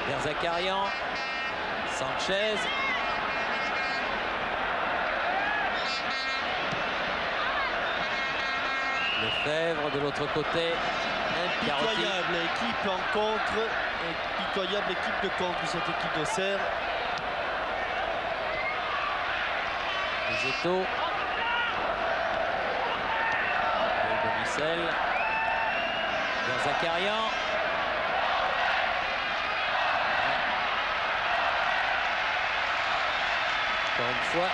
Der Zakarian. Sanchez. Lefebvre de l'autre côté. Impitoyable équipe en contre. Impitoyable équipe de contre, cette équipe d'Auxerre. Zeto. Bonicel. Der Zakarian. Encore une fois,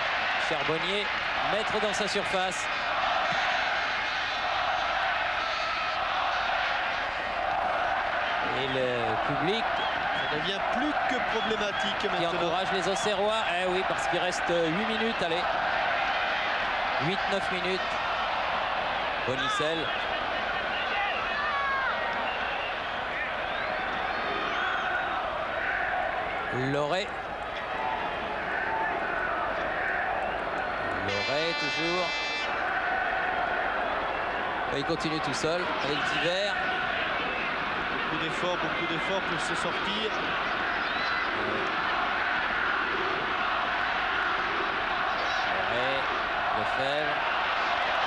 Charbonnier, maître dans sa surface. Et le public ça devient plus que problématique maintenant. Qui encourage les Auxerrois. Eh oui, parce qu'il reste 8 minutes, allez. 8-9 minutes. Bonicel. Loré. Loré toujours. Il continue tout seul avec Divers. Beaucoup d'efforts pour se sortir. Lefebvre.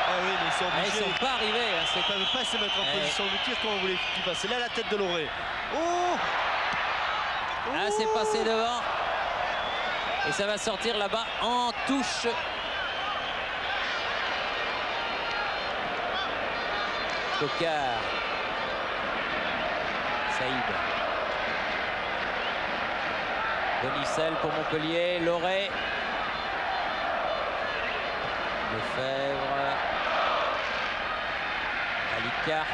Ah oui, mais ils sont obligés. Ils sont pas arrivés. Hein, ils ne peuvent pas se mettre en position de tir. Comment vous voulez qu'il passe? Là, la tête de Loré. Oh, ah, c'est passé devant. Et ça va sortir là-bas en touche. Cocard. Saïd. Bonicel pour Montpellier. Loré. Lefebvre. Alicarte,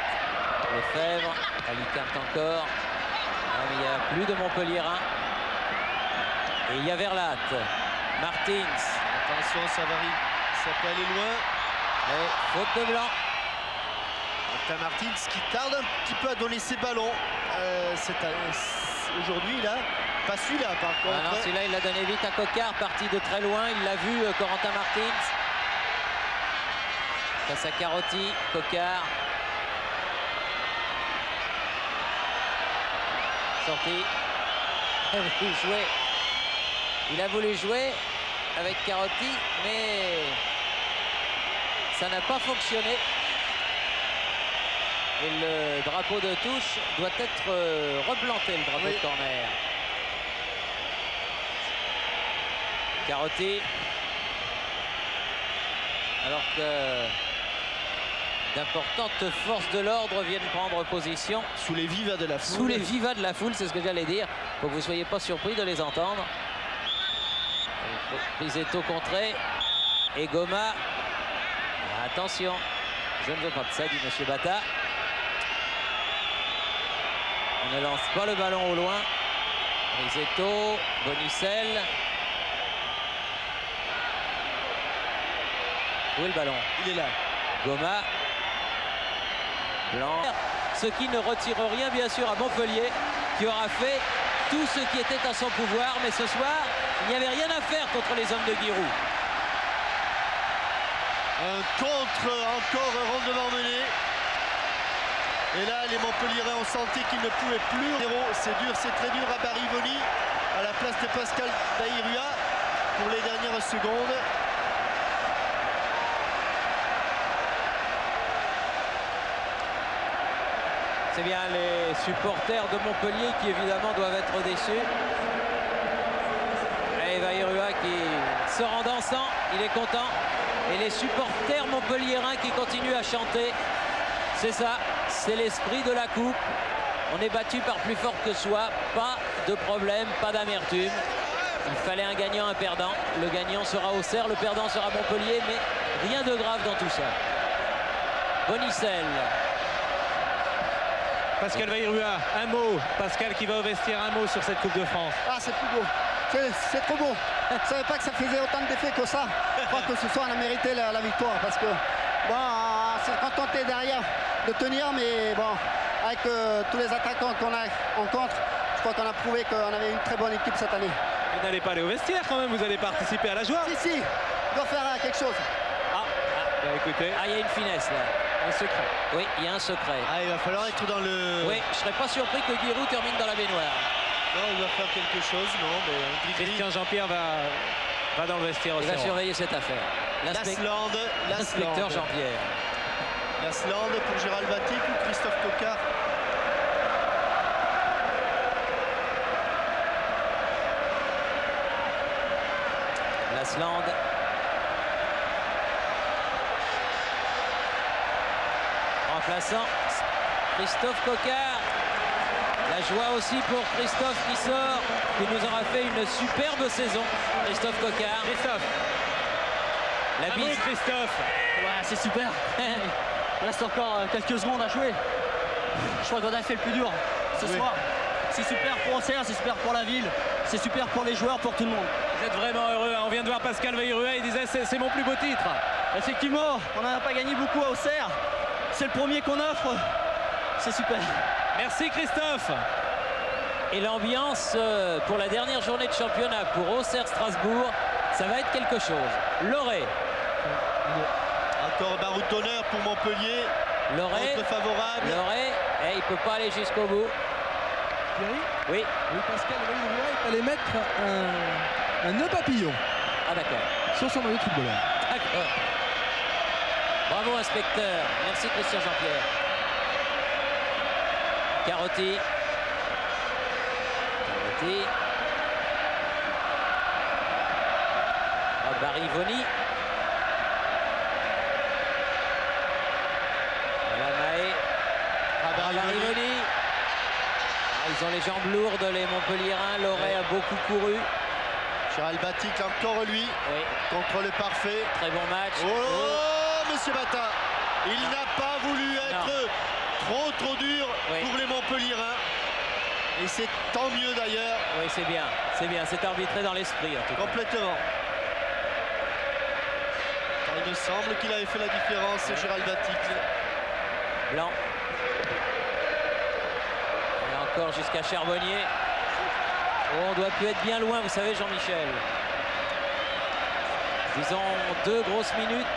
Lefebvre, Alicarte encore. Ah, mais il n'y a plus de Montpellierin. Et il y a Verlat. Martins. Attention, ça varie. Ça peut aller loin. Et faute de Blanc. Martin Martins qui tarde un petit peu à donner ses ballons. Aujourd'hui, là, pas celui-là par contre. Ah non, celui-là, il l'a donné vite à Coquard, parti de très loin. Il l'a vu, Corentin Martins. Face à Carotti, Coquard. Sorti. Il a voulu jouer avec Carotti, mais ça n'a pas fonctionné. Et le drapeau de touche doit être replanté, le drapeau de corner. Carotti. Alors que d'importantes forces de l'ordre viennent prendre position. Sous les vivas de la foule. Sous les vivas de la foule, c'est ce que j'allais dire. Faut que vous ne soyez pas surpris de les entendre. Risetto contré. Et Goma. Attention. Je ne veux pas de ça, dit M. Bata. On ne lance pas le ballon au loin. Risetto, Bonicel. Où est le ballon? Il est là. Goma. Blanc. Ce qui ne retire rien, bien sûr, à Montpellier, qui aura fait tout ce qui était à son pouvoir. Mais ce soir, il n'y avait rien à faire contre les hommes de Giroud. Un contre encore rondement mené. Et là, les Montpellierins ont senti qu'ils ne pouvaient plus. C'est dur, c'est très dur à Barivoni, à la place de Pascal Baïrua pour les dernières secondes. C'est bien les supporters de Montpellier qui évidemment doivent être déçus. Et Baïrua qui sort en dansant, il est content. Et les supporters montpelliérains qui continuent à chanter. C'est ça, c'est l'esprit de la coupe. On est battu par plus fort que soi, pas de problème, pas d'amertume. Il fallait un gagnant, un perdant. Le gagnant sera Auxerre, le perdant sera Montpellier, mais rien de grave dans tout ça. Bonicel. Pascal Baïrua, un mot. Pascal qui va au vestiaire, un mot sur cette Coupe de France. Ah, c'est plus beau. C'est trop beau. Je ne savais pas que ça faisait autant d'effets que ça. Je crois que ce soir, on a mérité la victoire parce que bon, c'est contenté derrière de tenir, mais bon, avec tous les attaquants qu'on a en contre, je crois qu'on a prouvé qu'on avait une très bonne équipe cette année. Vous n'allez pas aller au vestiaire quand même, vous allez participer à la joie. Si, on doit faire quelque chose. Bah, écoutez. Ah, il y a une finesse là. Un secret. Oui, il y a un secret. Ah, il va falloir être dans le... Oui, je ne serais pas surpris que Giroud termine dans la baignoire. Non, il va faire quelque chose, non, mais un gris-gris. Christian Jean-Pierre va dans le vestiaire Il aussi. va surveiller cette affaire. L'inspecteur Jean-Pierre. Lasland pour Gérald Batic ou Christophe Coquard. Lasland. Remplaçant Christophe Coquard. La joie aussi pour Christophe qui sort, qui nous aura fait une superbe saison. Christophe Coquard. Christophe. La bise. Christophe. Ouais, c'est super. Il reste encore quelques secondes à jouer. Je crois qu'on a fait le plus dur ce soir. C'est super pour Auxerre, c'est super pour la ville, c'est super pour les joueurs, pour tout le monde. Vous êtes vraiment heureux. On vient de voir Pascal Baïrua, il disait c'est mon plus beau titre. Effectivement, on n'en a pas gagné beaucoup à Auxerre. C'est le premier qu'on offre. C'est super. Merci Christophe. Et l'ambiance pour la dernière journée de championnat pour Auxerre-Strasbourg, ça va être quelque chose. Loré. Encore baroud d'honneur pour Montpellier. Loré. Favorable. Loré. Et il ne peut pas aller jusqu'au bout. Thierry ? Oui. Oui, Pascal Baïrua est allé mettre un nœud papillon. Ah d'accord. Sur son maillot de footballeur. D'accord. Bravo inspecteur. Merci Christian Jean-Pierre. Carotti. Barivoni. Voilà Mahé. Barivoni. Ils ont les jambes lourdes, les Montpellierins. Loré a beaucoup couru. Gérald Batic encore lui. Oui. Contre le parfait. Très bon match. Oh, Monsieur Bata. Il n'a pas voulu être trop dur pour les Montpelliérains. Et c'est tant mieux d'ailleurs. Oui, c'est bien, c'est arbitré dans l'esprit en tout cas. Complètement. Car il me semble qu'il avait fait la différence, Gérald Baticle. Blanc. Et encore jusqu'à Charbonnier. Oh, on doit plus être bien loin, vous savez, Jean-Michel. Disons 2 grosses minutes.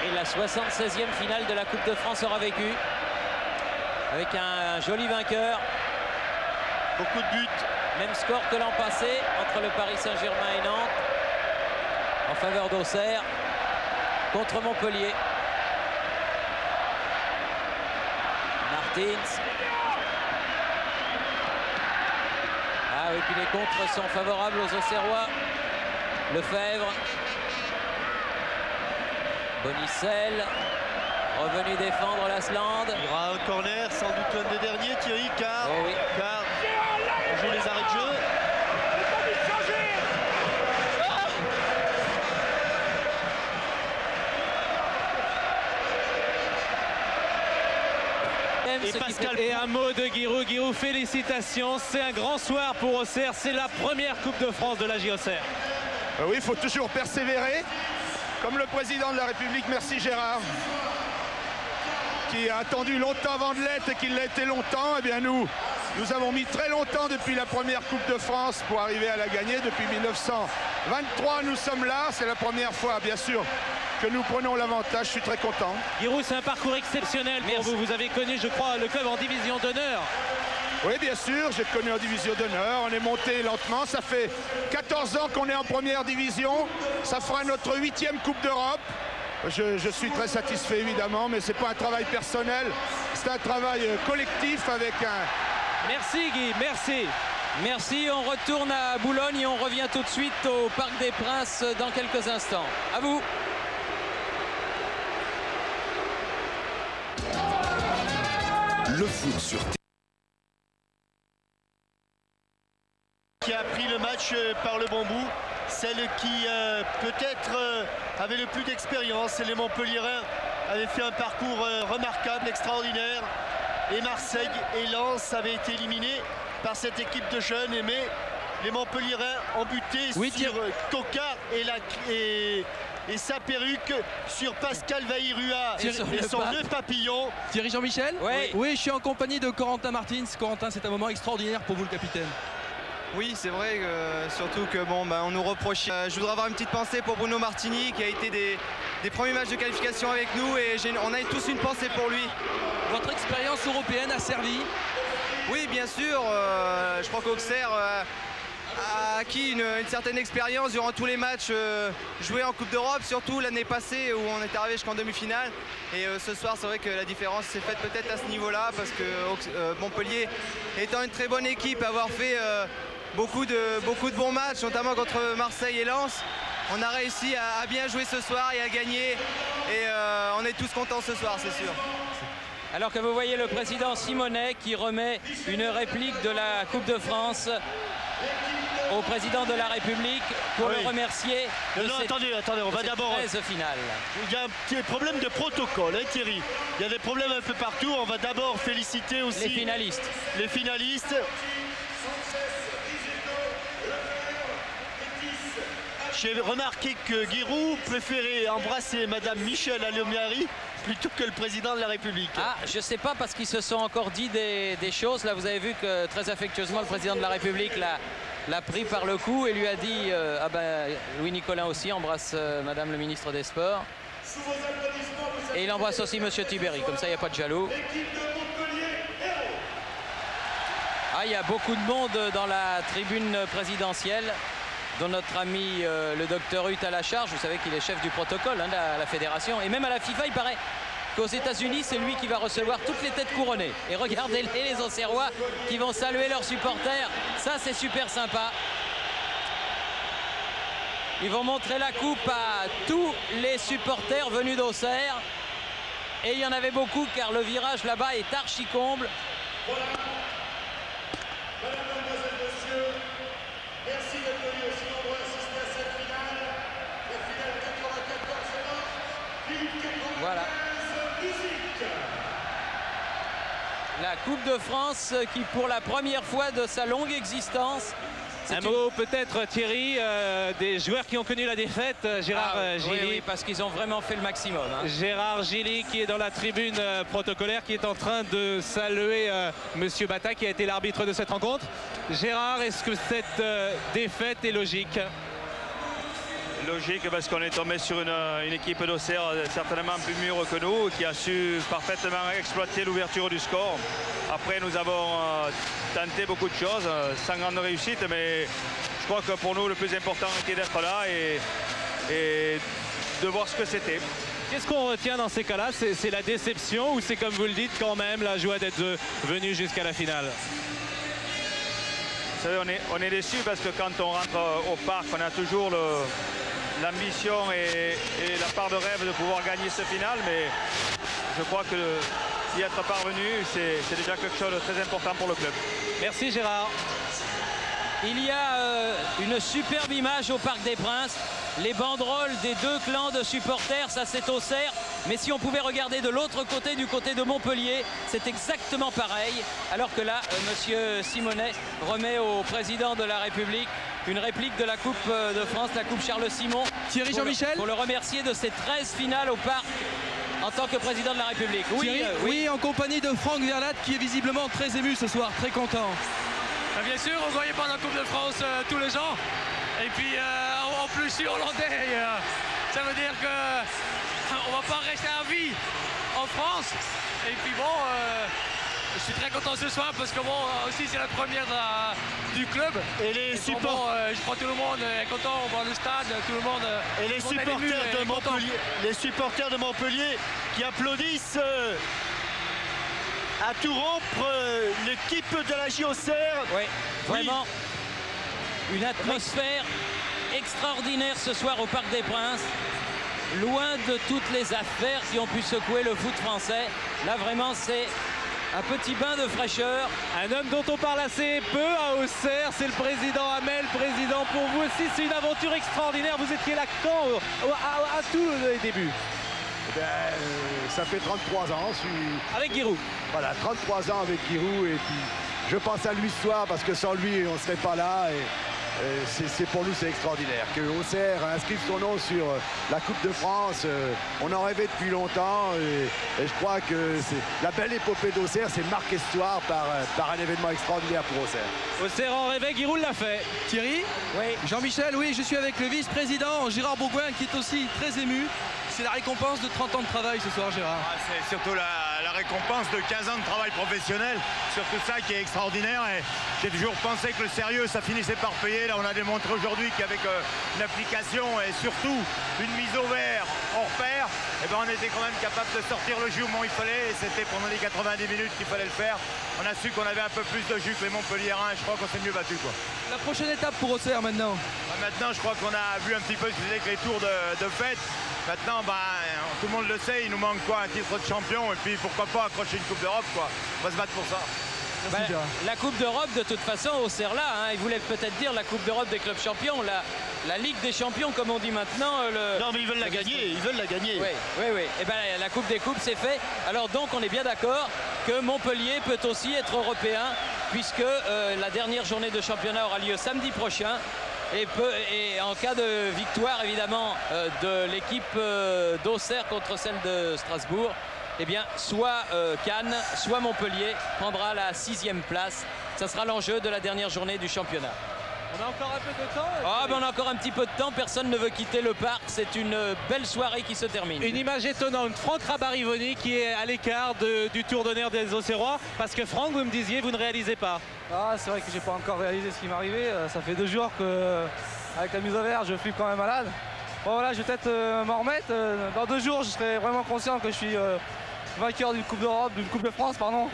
Et la 76e finale de la Coupe de France aura vécu. Avec un joli vainqueur. Beaucoup de buts. Même score que l'an passé entre le Paris Saint-Germain et Nantes. En faveur d'Auxerre contre Montpellier. Martins. Ah oui, puis les contres sont favorables aux Auxerrois. Lefebvre. Bonicel. Revenu défendre l'Asland. Il y aura un corner, sans doute l'un des derniers, Thierry, car on joue les arrêts de jeu. Et un mot de Giroud. Giroud, félicitations. C'est un grand soir pour Auxerre. C'est la première Coupe de France de la JOCR. Oui, il faut toujours persévérer. Comme le président de la République, merci Gérard, qui a attendu longtemps avant de l'être et qui l'a été longtemps. Eh bien nous avons mis très longtemps depuis la première Coupe de France pour arriver à la gagner. Depuis 1923, nous sommes là. C'est la première fois, bien sûr, que nous prenons l'avantage. Je suis très content. Giroud, c'est un parcours exceptionnel pour vous. Vous avez connu, je crois, le club en division d'honneur. Oui, bien sûr, j'ai connu en division d'honneur. On est monté lentement. Ça fait 14 ans qu'on est en première division. Ça fera notre 8e Coupe d'Europe. Je suis très satisfait, évidemment, mais ce n'est pas un travail personnel. C'est un travail collectif avec un... Merci, Guy, merci. Merci, on retourne à Boulogne et on revient tout de suite au Parc des Princes dans quelques instants. À vous. Le foot sur qui a pris le match par le bon bout, celle qui peut-être avait le plus d'expérience. Les Montpelliérains avaient fait un parcours remarquable, extraordinaire. Et Marseille et Lens avaient été éliminés par cette équipe de jeunes. Mais les Montpelliérains ont buté sur Coquart et sa perruque, sur Pascal Vairua et son nœud papillon. Thierry Jean-Michel? Oui, je suis en compagnie de Corentin Martins. Corentin, c'est un moment extraordinaire pour vous, le capitaine. Oui, c'est vrai, surtout que on nous reproche. Je voudrais avoir une petite pensée pour Bruno Martini, qui a été des premiers matchs de qualification avec nous, et on a tous une pensée pour lui. Votre expérience européenne a servi? Oui, bien sûr. Je crois qu'Auxerre a acquis une certaine expérience durant tous les matchs joués en Coupe d'Europe, surtout l'année passée où on est arrivé jusqu'en demi-finale. Et ce soir, c'est vrai que la différence s'est faite peut-être à ce niveau-là, parce que Montpellier, étant une très bonne équipe, avoir fait beaucoup de bons matchs, notamment contre Marseille et Lens, on a réussi à bien jouer ce soir et à gagner. Et on est tous contents ce soir, c'est sûr. Alors que vous voyez le président Simonet qui remet une réplique de la Coupe de France au président de la République pour le remercier. Attendez, on va d'abord. Finale. Il y a un petit problème de protocole, hein, Thierry. Il y a des problèmes un peu partout. On va d'abord féliciter aussi les finalistes. J'ai remarqué que Giroud préférait embrasser Madame Michel Alliot-Marie plutôt que le président de la République. Ah, je sais pas, parce qu'ils se sont encore dit des choses. Là, vous avez vu que très affectueusement, le président de la République l'a pris par le cou et lui a dit Louis Nicolin aussi embrasse Madame le ministre des Sports. Et il embrasse aussi Monsieur Tibéri, comme ça il n'y a pas de jaloux. Ah, il y a beaucoup de monde dans la tribune présidentielle, dont notre ami le docteur Hutt à la charge. Vous savez qu'il est chef du protocole de la fédération. Et même à la FIFA, il paraît qu'aux États-Unis, c'est lui qui va recevoir toutes les têtes couronnées. Et regardez les Auxerrois qui vont saluer leurs supporters. Ça, c'est super sympa. Ils vont montrer la coupe à tous les supporters venus d'Auxerre. Et il y en avait beaucoup, car le virage là-bas est archi comble. Merci d'être venus aussi nombreux assister à cette finale. La finale 94-20. Voilà. La Coupe de France qui, pour la première fois de sa longue existence... Un mot peut-être, Thierry, des joueurs qui ont connu la défaite. Gérard Gilly. Oui, parce qu'ils ont vraiment fait le maximum. Hein. Gérard Gilly qui est dans la tribune protocolaire, qui est en train de saluer Monsieur Bata, qui a été l'arbitre de cette rencontre. Gérard, est-ce que cette défaite est logique? Logique, parce qu'on est tombé sur une équipe d'Auxerre certainement plus mûre que nous, qui a su parfaitement exploiter l'ouverture du score. Après, nous avons tenté beaucoup de choses, sans grande réussite, mais je crois que pour nous, le plus important était d'être là et de voir ce que c'était. Qu'est-ce qu'on retient dans ces cas-là? C'est la déception ou c'est, comme vous le dites, quand même la joie d'être venu jusqu'à la finale? Vous savez, on est déçus parce que quand on rentre au parc, on a toujours l'ambition et la part de rêve de pouvoir gagner ce final, mais je crois que y être parvenu, c'est déjà quelque chose de très important pour le club. Merci Gérard. Il y a une superbe image au Parc des Princes. Les banderoles des deux clans de supporters, ça c'est Auxerre. Mais si on pouvait regarder de l'autre côté, du côté de Montpellier, c'est exactement pareil. Alors que là, monsieur Simonet remet au président de la République une réplique de la Coupe de France, la Coupe Charles-Simon. Thierry Jean-Michel. Pour le remercier de ses 13 finales au Parc en tant que président de la République. Oui, oui, en compagnie de Franck Verlat qui est visiblement très ému ce soir, très content. Bien sûr, on ne voyait pas la Coupe de France tous les ans. Et puis en plus je suis hollandais. Ça veut dire qu'on ne va pas rester à vie en France. Et puis bon, je suis très content ce soir parce que bon, aussi c'est la première du club. Et les supporters, je crois que tout le monde est content, on voit le stade, tout le monde. Et les supporters de Montpellier, les supporters de Montpellier qui applaudissent à tout rompre l'équipe de la JOCR. Oui, vraiment une atmosphère extraordinaire ce soir au Parc des Princes. Loin de toutes les affaires qui ont pu secouer le foot français. Là vraiment c'est un petit bain de fraîcheur. Un homme dont on parle assez peu à Auxerre, c'est le président Hamel. Président, pour vous aussi c'est une aventure extraordinaire. Vous étiez là quand à tous les débuts? Ça fait 33 ans. Avec Giroud. Voilà, 33 ans avec Giroud. Et puis je pense à lui ce soir parce que sans lui, on ne serait pas là. Et pour nous, c'est extraordinaire. Que Auxerre inscrive son nom sur la Coupe de France. On en rêvait depuis longtemps. Et je crois que la belle épopée d'Auxerre, c'est marqué histoire par un événement extraordinaire pour Auxerre. Auxerre en rêvait, Giroud l'a fait. Thierry? Oui. Jean-Michel, oui, je suis avec le vice-président Gérard Bourgoin qui est aussi très ému. C'est la récompense de 30 ans de travail ce soir, Gérard. C'est surtout la récompense de 15 ans de travail professionnel. Surtout ça qui est extraordinaire. Et j'ai toujours pensé que le sérieux, ça finissait par payer. Là, on a démontré aujourd'hui qu'avec une application et surtout une mise au vert hors pair, eh ben, on était quand même capable de sortir le jus au moment où il fallait. Et c'était pendant les 90 minutes qu'il fallait le faire. On a su qu'on avait un peu plus de jus que les Montpelliérains. Et je crois qu'on s'est mieux battu, quoi. La prochaine étape pour Auxerre maintenant. Maintenant, je crois qu'on a vu un petit peu ce que c'était que les tours de fête. Maintenant, tout le monde le sait, il nous manque quoi? Un titre de champion et puis pourquoi pas accrocher une Coupe d'Europe, quoi. On va se battre pour ça. La Coupe d'Europe, de toute façon, Auxerre là, hein, il voulait peut-être dire la Coupe d'Europe des clubs champions, la Ligue des champions, comme on dit maintenant. Non, mais ils veulent la gagner, ils veulent la gagner. Oui. Et ben, la Coupe des Coupes, c'est fait. Alors donc, on est bien d'accord que Montpellier peut aussi être européen, puisque la dernière journée de championnat aura lieu samedi prochain. Et en cas de victoire, évidemment, de l'équipe d'Auxerre contre celle de Strasbourg, eh bien, soit Cannes, soit Montpellier prendra la 6e place. Ça sera l'enjeu de la dernière journée du championnat. On a encore un peu de temps. On a encore un petit peu de temps. Personne ne veut quitter le parc. C'est une belle soirée qui se termine. Une image étonnante. Franck Rabarivoni qui est à l'écart du tour d'honneur des Auxerrois. Parce que Franck, vous me disiez, vous ne réalisez pas. C'est vrai que j'ai pas encore réalisé ce qui m'est arrivé. Ça fait 2 jours que, avec la mise au vert, je flippe quand même malade. Bon voilà, je vais peut-être m'en remettre. Dans 2 jours, je serai vraiment conscient que je suis vainqueur d'une Coupe d'Europe, d'une Coupe de France, pardon.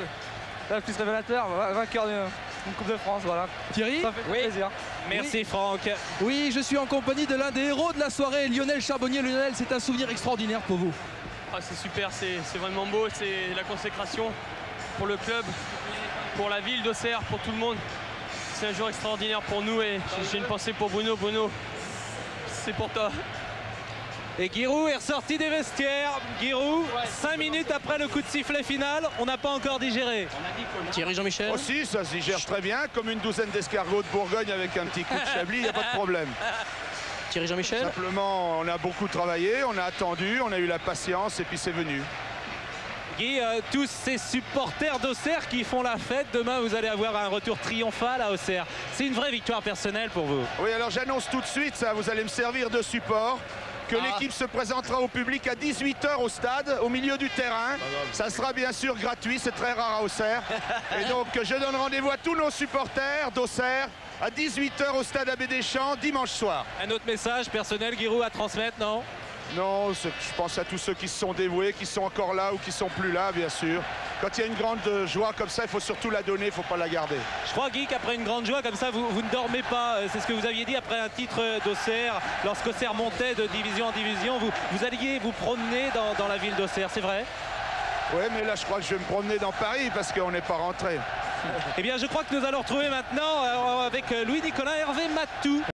Là, plus révélateur, vainqueur d'une Coupe de France, voilà. Thierry? Ça fait plaisir. Merci oui. Franck. Oui, je suis en compagnie de l'un des héros de la soirée, Lionel Charbonnier. Lionel, c'est un souvenir extraordinaire pour vous. C'est super, c'est vraiment beau, c'est la consécration pour le club, pour la ville d'Auxerre, pour tout le monde. C'est un jour extraordinaire pour nous et j'ai une pensée pour Bruno. Bruno, c'est pour toi. Et Giroud est ressorti des vestiaires. Giroud, 5 minutes après le coup de sifflet final, on n'a pas encore digéré. Thierry Jean-Michel. Aussi, ça se digère très bien, comme une douzaine d'escargots de Bourgogne avec un petit coup de chablis, il n'y a pas de problème. Thierry Jean-Michel. Simplement, on a beaucoup travaillé, on a attendu, on a eu la patience et puis c'est venu. Guy, tous ces supporters d'Auxerre qui font la fête, demain vous allez avoir un retour triomphal à Auxerre. C'est une vraie victoire personnelle pour vous. Oui, alors j'annonce tout de suite, ça, vous allez me servir de support, que l'équipe se présentera au public à 18 h au stade, au milieu du terrain. Ça sera bien sûr gratuit, c'est très rare à Auxerre. Et donc je donne rendez-vous à tous nos supporters d'Auxerre à 18 h au stade Abbé Deschamps, dimanche soir. Un autre message personnel, Giroud, à transmettre, non? Non, je pense à tous ceux qui se sont dévoués, qui sont encore là ou qui sont plus là, bien sûr. Quand il y a une grande joie comme ça, il faut surtout la donner, il ne faut pas la garder. Je crois, Guy, qu'après une grande joie comme ça, vous ne dormez pas. C'est ce que vous aviez dit après un titre d'Auxerre. Lorsqu'Auxerre montait de division en division, vous alliez vous promener dans la ville d'Auxerre, c'est vrai? Oui, mais là, je crois que je vais me promener dans Paris parce qu'on n'est pas rentré. Eh bien, je crois que nous allons retrouver maintenant avec Louis Nicolin, Hervé Matou.